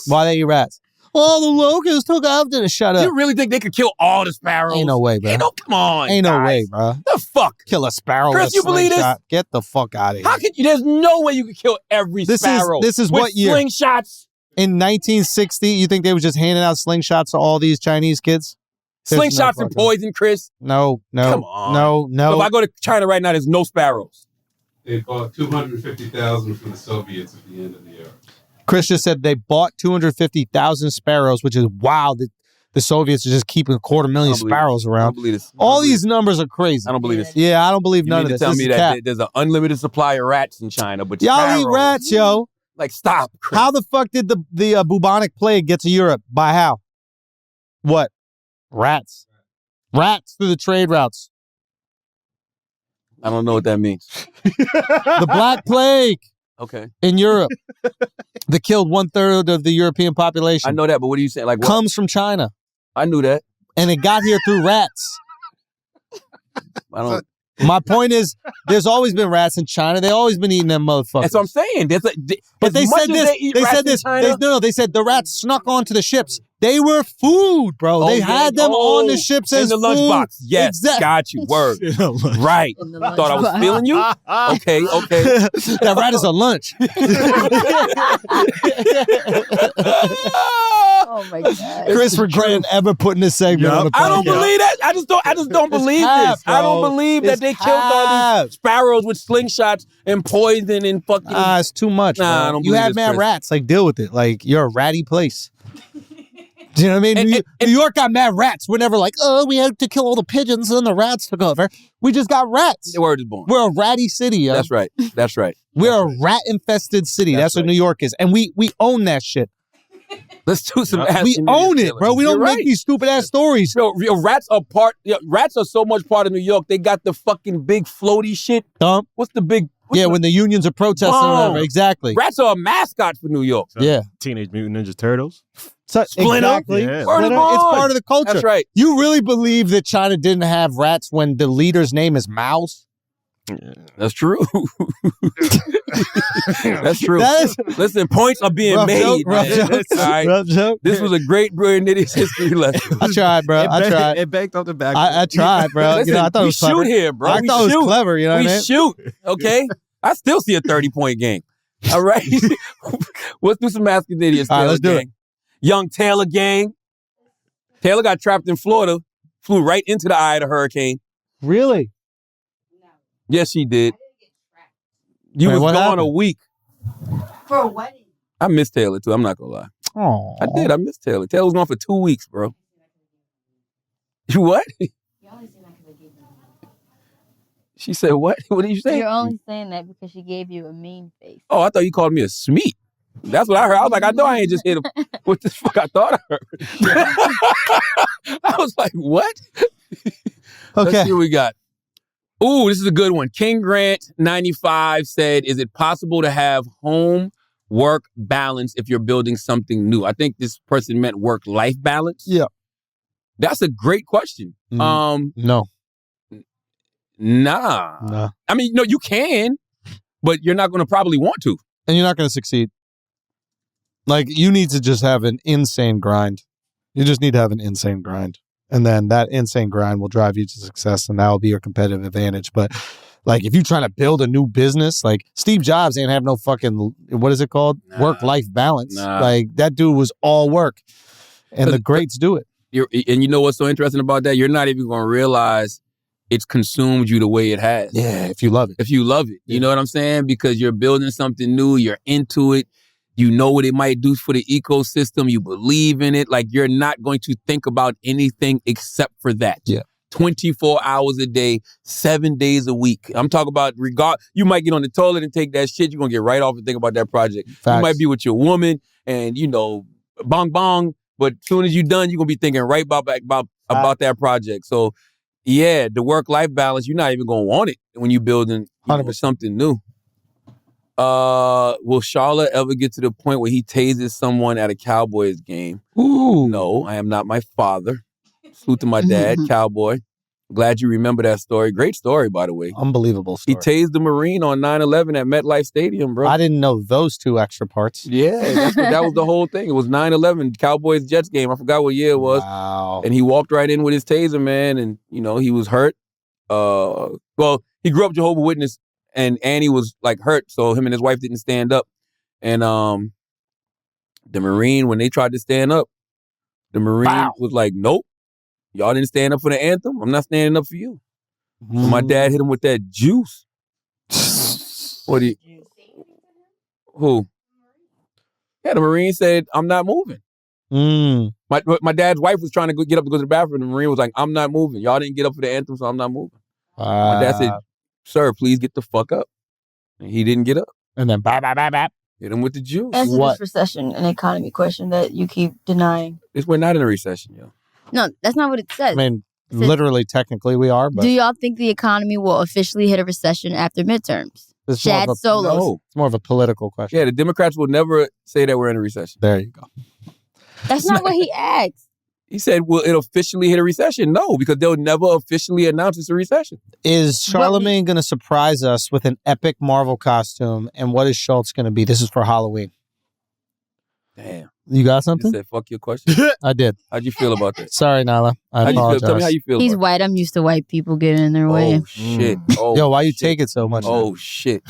Why they eat rats. Oh, the locusts took after the shut up. You really think they could kill all the sparrows? Ain't no way, bro. Come on. Ain't guys. no way, bro. The fuck? Kill a sparrow. Chris, with a you believe this? slingshot. Get the fuck out of here. How could you? There's no way you could kill every sparrow. This is with what year? Slingshots. In 1960, you think they were just handing out slingshots to all these Chinese kids? There's Slingshots no and poison, Chris. No. Come on. No. So if I go to China right now, there's no sparrows. They bought 250,000 from the Soviets at the end of the era. Chris just said they bought 250,000 sparrows, which is wild that the Soviets are just keeping 250,000 sparrows I around. don't believe this. All these numbers are crazy. I don't believe this. Yeah, I don't believe You none mean of to this. tell This me is that cap. there's an unlimited supply of rats in China, but Y'all sparrows, eat rats, yo. Like, stop, Chris. How the fuck did the bubonic plague get to Europe? By how? What? Rats. Rats through the trade routes. I don't know what that means. The Black Plague Okay. in Europe that killed 1/3 of the European population. I know that, but what are you saying? Like, what? Comes from China. I knew that. And it got here through rats. I don't. My point is, there's always been rats in China. They always been eating them motherfuckers. That's what I'm saying. But they said this. They said this. They said the rats snuck onto the ships. They were food, bro. They had them on the ships as in the food. lunchbox. Yes, Exactly. got you. Word. Right. I thought I was feeling you. Okay. That rat is a lunch. Oh my god. Chris regretting ever putting this segment on the podcast. I don't believe that. I just don't believe cap, this. I don't bro. believe that It's they killed all cap. these sparrows with slingshots and poison and fucking. It's too much. Nah, bro. I don't you believe had this, mad Chris. rats. Like, deal with it. Like, you're a ratty place. Do you know what I mean? New York got mad rats. We're never like, oh, we had to kill all the pigeons and the rats took over. We just got rats. The word is born. We're a ratty city, yo. That's right. That's right. We're a rat-infested city. That's what New York is. And we own that shit. Let's do some. We own it, bro. We don't make these stupid-ass stories. Yo, rats are part. Rats are so much part of New York. They got the fucking big floaty shit. Dump. What's the big? When the unions are protesting or whatever. Exactly. Rats are a mascot for New York. Yeah. Teenage Mutant Ninja Turtles. Splinter. Exactly. Yeah. Word Splinter, is it's born. part of the culture. That's right. You really believe that China didn't have rats when the leader's name is Mouse? That's true. That's true. Listen, points are being Rough made. joke, rough man. joke. All right. Rough joke. This was a great Brilliant Idiots history lesson. I tried, bro. I tried. It backed up the back. I tried, bro. Listen, I thought it we was clever. shoot here, bro. I We thought it shoot. was clever. You know what I We mean? shoot. Okay. I still see a 30-point game. All right. Let's do some Asking Idiots. All right, Taylor let's do gang. Young Taylor gang. Taylor got trapped in Florida, flew right into the eye of the hurricane. Really? Yes, she did. You Wait, was what gone happened? a week. For a wedding. I miss Taylor too. I'm not gonna lie. Oh, I did. I miss Taylor. Taylor was gone for 2 weeks, bro. You what? She said what? What did you say? You're only saying that because she gave you a mean face. Oh, I thought you called me a smeet. That's what I heard. I was like, I know I ain't just hit him. What the fuck I thought I heard? I was like, what? Let's Okay. see what we got. Ooh, this is a good one. King Grant 95 said, is it possible to have home work balance if you're building something new? I think this person meant work-life balance. Yeah. That's a great question. No. Nah. I mean, no, you can, but you're not going to probably want to. And you're not going to succeed. Like, you need to just have an insane grind. You just need to have an insane grind. And then that insane grind will drive you to success, and that will be your competitive advantage. But, like, if you're trying to build a new business, like, Steve Jobs ain't have no fucking, what is it called? Work-life balance. Nah. Like, that dude was all work. And the greats do it. And you know what's so interesting about that? You're not even going to realize it's consumed you the way it has. Yeah, if you love it. If you love it. You know what I'm saying? Because you're building something new, you're into it, you know what it might do for the ecosystem, you believe in it. Like, you're not going to think about anything except for that. Yeah. 24 hours a day, 7 days a week. I'm talking about you might get on the toilet and take that shit, you're going to get right off and think about that project. Facts. You might be with your woman and, bong bong, but as soon as you're done, you're going to be thinking right about that project. So, yeah, the work-life balance, you're not even going to want it when you're building 100%. something new. Will Charlotte ever get to the point where he tases someone at a Cowboys game? Ooh. No, I am not my father. Salute to my dad, Cowboy. Glad you remember that story. Great story, by the way. Unbelievable story. He tased the Marine on 9/11 at MetLife Stadium, bro. I didn't know those two extra parts. Yeah, that was the whole thing. It was 9/11, Cowboys-Jets game. I forgot what year it was. Wow. And he walked right in with his taser, man, and, he was hurt. Well, he grew up Jehovah's Witness, and Annie was, hurt, so him and his wife didn't stand up. And the Marine, when they tried to stand up, the Marine was like, nope. Y'all didn't stand up for the anthem. I'm not standing up for you. So my dad hit him with that juice. Who? Yeah, the Marine said, I'm not moving. My dad's wife was trying to get up to go to the bathroom. And the Marine was like, I'm not moving. Y'all didn't get up for the anthem, so I'm not moving. My dad said, sir, please get the fuck up. And he didn't get up. And then bap. Hit him with the juice. Answer this recession and economy question that you keep denying. We're not in a recession, yo. No, that's not what it says. I mean, literally, technically, we are. But do y'all think the economy will officially hit a recession after midterms? Shad Solos. No, it's more of a political question. Yeah, the Democrats will never say that we're in a recession. There you go. That's not what he asked. He said, will it officially hit a recession? No, because they'll never officially announce it's a recession. Is Charlemagne going to surprise us with an epic Marvel costume? And what is Schultz going to be? This is for Halloween. Damn. You got something? You said, fuck your question. I did. How'd you feel about that? Sorry, Nyla. I apologize. Tell me how you feel. He's white. I'm used to white people getting in their way. Oh, shit. Oh, yo, why you take it so much? Oh, shit.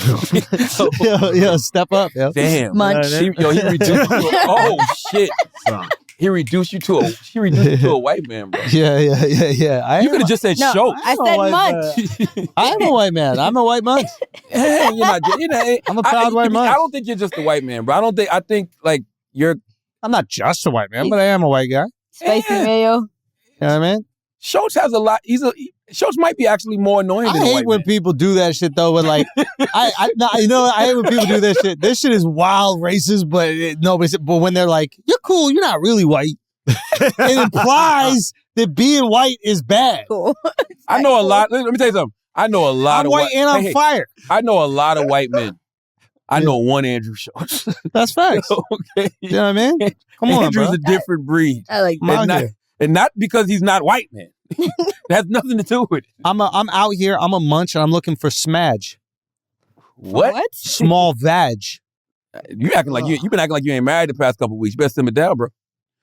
yo, step up. Yo. Damn. Munch. He reduced you to oh, shit. He reduced you to a white man, bro. Yeah. You could have just said show. I said munch. I am a white man. I'm a white munch. Hey, I'm a proud white munch. I don't think you're just a white man, bro. I think you're. I'm not just a white man, but I am a white guy. Spicy mayo. You know what I mean? Schultz has a lot. Schultz might be actually more annoying than a white man. I hate when people do that shit though. But I hate when people do that shit. This shit is wild, racist, but when they're like, "You're cool, you're not really white," it implies that being white is bad. Cool. I know a lot. Let me tell you something. I know a lot of white and I'm fire. I know a lot of white men. I know one Andrew Schultz. That's facts. Okay. You know what I mean? Come on, Andrew's bro. a different breed. I like that. And not because he's not white, man. That has nothing to do with it. I'm out here. I'm a munch, and I'm looking for smudge. What? Small vag. You acting like you've been acting like you ain't married the past couple weeks. You better simmer down, bro.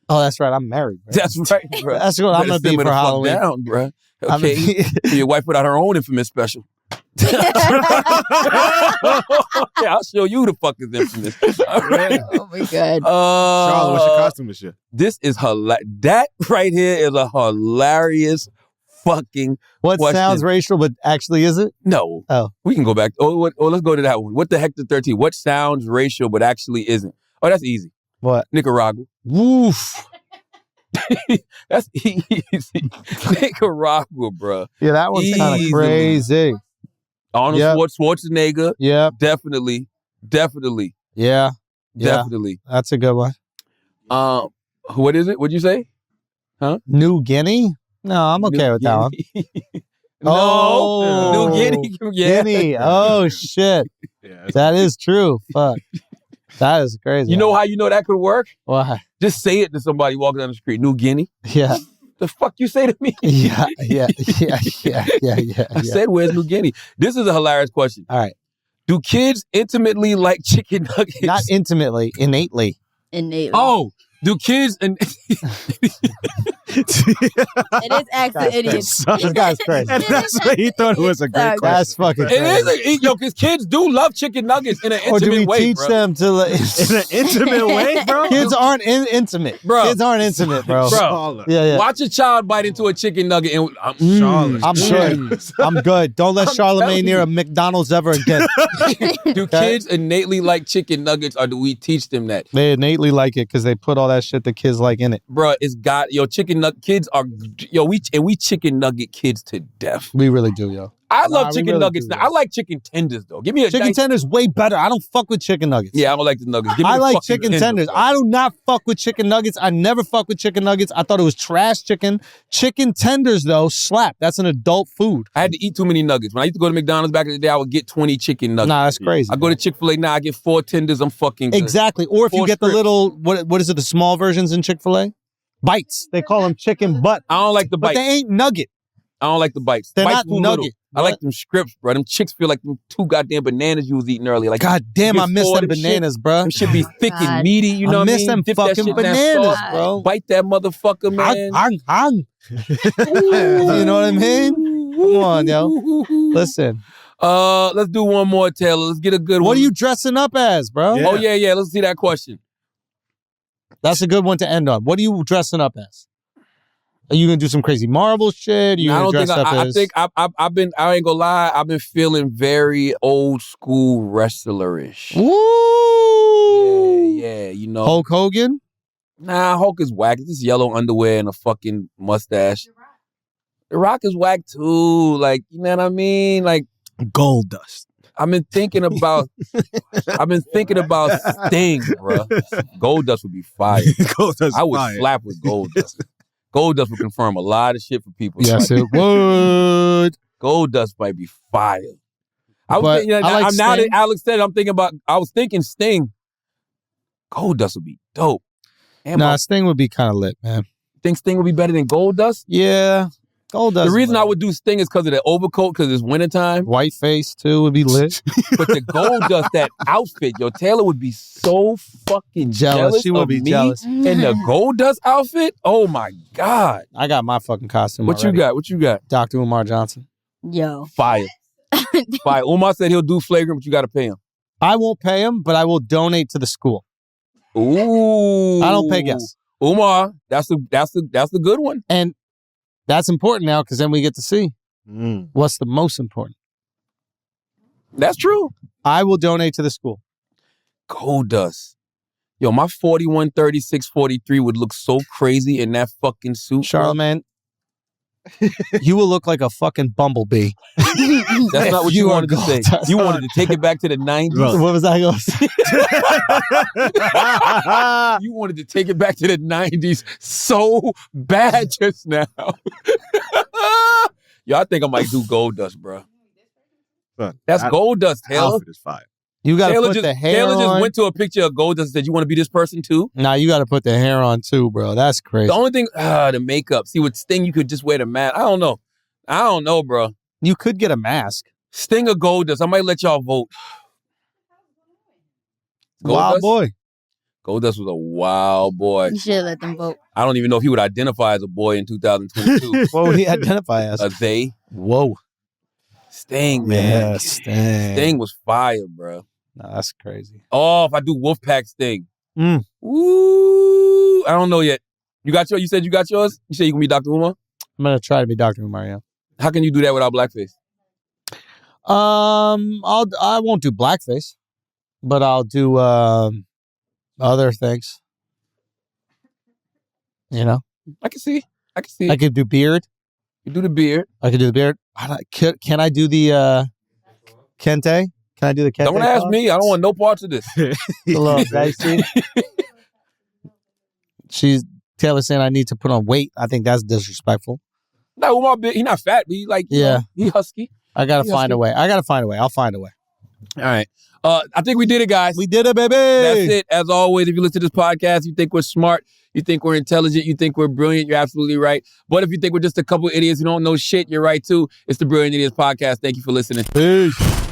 Oh, that's right. I'm married, bro. That's right, bro. That's what I'm gonna be for Halloween. Down, bro. Okay, your wife put out her own infamous special. I'll show you the fuck is infamous. All right. Oh my god. Charlotte, what's your costume this year? This is That right here is a hilarious fucking What question. sounds racial but actually isn't? No. Oh. We can go back. Let's go to that one. What the heck the 13? What sounds racial but actually isn't? Oh, that's easy. What? Nicaragua. Woof. That's easy. Nicaragua, bro. Yeah, that one's kind of crazy. Arnold Schwarzenegger. Yeah. Definitely. Yeah. Definitely. That's a good one. What is it? What'd you say? Huh? New Guinea? No, I'm okay with that one. No. New Guinea. Yeah. Guinea. Oh, shit. Yeah, that is true. Fuck. That is crazy. You know how you know that could work? Why? Just say it to somebody walking down the street. New Guinea. Yeah. The fuck you say to me? Yeah. I said, where's New Guinea? This is a hilarious question. All right. Do kids intimately like chicken nuggets? Not intimately, innately. Oh, do kids and It is actually idiots. This guy's crazy. And that's why he thought it was a great question. That's fucking crazy. because kids do love chicken nuggets in an Or do intimate we way, teach bro. them to In an intimate way, bro? Kids aren't intimate. Bro. Kids aren't intimate, bro. Bro. Yeah. Watch a child bite into a chicken nugget and Charlotte. I'm good. I'm good. Don't let Charlemagne near a McDonald's ever again. Do kids innately like chicken nuggets or do we teach them that? They innately like it because they put all that shit the kids like in it. Bro, it's got chicken chicken nugget kids are we chicken nugget kids to death. We really do, yo. I love we chicken really nuggets. do, Now, I like chicken tenders though. Give me a chicken nice, tenders way better. I don't fuck with chicken nuggets. Yeah, I don't like the nuggets. Give me I the like fucking chicken tender, tenders. bro. I do not fuck with chicken nuggets. I never fuck with chicken nuggets. I thought it was trash chicken. Chicken tenders though slap. That's an adult food. I had to eat too many nuggets. When I used to go to McDonald's back in the day, I would get 20 chicken nuggets. Nah, that's crazy. I go to Chick-fil-A now, I get 4 tenders. I'm fucking good. Exactly. Or if you 4 get the strips. little what is it? The small versions in Chick-fil-A, bites. They call them chicken butt. I don't like the But bites. they ain't nugget. I don't like the bites. They're bites not too little. nugget. I What? like them strips, bro. Them chicks feel like them 2 goddamn bananas you was eating earlier. Like, God damn, you I get miss 4 them of shit. bananas, bro. Them should be thick and God. meaty, you know I what I miss mean? them Dip that fucking shit in that bananas, sauce, bro. Bite that motherfucker, man. Hang. You know what I mean? Come on, yo. Listen. Let's do one more, Taylor. Let's get a good one. What are you dressing up as, bro? Yeah. Oh, yeah. Let's see that question. That's a good one to end on. What are you dressing up as? Are you gonna do some crazy Marvel shit? Are you I gonna don't dress think up I as? think I've been. I ain't gonna lie. I've been feeling very old school wrestler-ish. Woo! Yeah. You know. Hulk Hogan. Nah, Hulk is whack. It's just yellow underwear and a fucking mustache. The Rock is whack too. Like, you know what I mean? Like, Gold Dust. I've been thinking about Sting, bro. Gold Dust would be fire. I would slap with Gold Dust. Gold Dust would confirm a lot of shit for people. Yes, it would. Gold Dust might be fire. I was But thinking, I like now that Sting. Alex said it, I was thinking Sting. Gold Dust would be dope. And Nah, Sting would be kind of lit, man. think Sting would be better than Gold Dust? Yeah, Gold Dust. The reason I would do Sting is because of the overcoat, because it's wintertime. White face too would be lit. But the Gold Dust, that outfit, yo, Taylor would be so fucking jealous. She would of be me jealous. in the Gold Dust outfit. Oh my God. I got my fucking costume. What already. you got? What you got? Dr. Umar Johnson. Yo. Fire. Fire. Umar said he'll do flagrant, but you got to pay him. I won't pay him, but I will donate to the school. Ooh. I don't pay guests. Umar, that's the good one. And that's important now because then we get to see what's the most important. That's true. I will donate to the school. Gold Dust. Yo, my 41, 36, 43 would look so crazy in that fucking suit. Charlemagne, you will look like a fucking bumblebee. That's not what you wanted to say. You wanted to take it back to the 90s. What was I going to say? You wanted to take it back to the 90s so bad just now. Yo, I think I might do Gold Dust, bro. That's Gold Dust, Taylor. Outfit is fire. You got to Taylor put just, the hair Taylor on. just went to a picture of Gold Dust and said, you want to be this person too? Nah, you got to put the hair on too, bro. That's crazy. The only thing, the makeup. See, with Sting, you could just wear the mask. I don't know, bro. You could get a mask. Sting or Gold Dust? I might let y'all vote. Wild boy. Gold Dust was a wild boy. You should let them vote. I don't even know if he would identify as a boy in 2022. What would he identify as? A they. Whoa. Sting, man. Yeah, Sting. Sting was fire, bro. Nah, that's crazy. Oh, if I do Wolfpack Sting. Mm. Ooh. I don't know yet. You got yours? You said you got yours? You said you can be Dr. Umar? I'm going to try to be Dr. Umar, yeah. How can you do that without blackface? I won't do blackface, but I'll do other things. You know, I can see. I could do beard. You do the beard. I could do the beard. Can I do the kente? Can I do the kente? Don't ask me. I don't want no parts of this. A little dicey. Taylor saying I need to put on weight. I think that's disrespectful. No, Umar, he's not fat, but he like, he husky. I gotta find a way. I'll find a way. All right. I think we did it, guys. We did it, baby. That's it. As always, if you listen to this podcast, you think we're smart, you think we're intelligent, you think we're brilliant, you're absolutely right. But if you think we're just a couple idiots who don't know shit, you're right too. It's the Brilliant Idiots Podcast. Thank you for listening. Peace.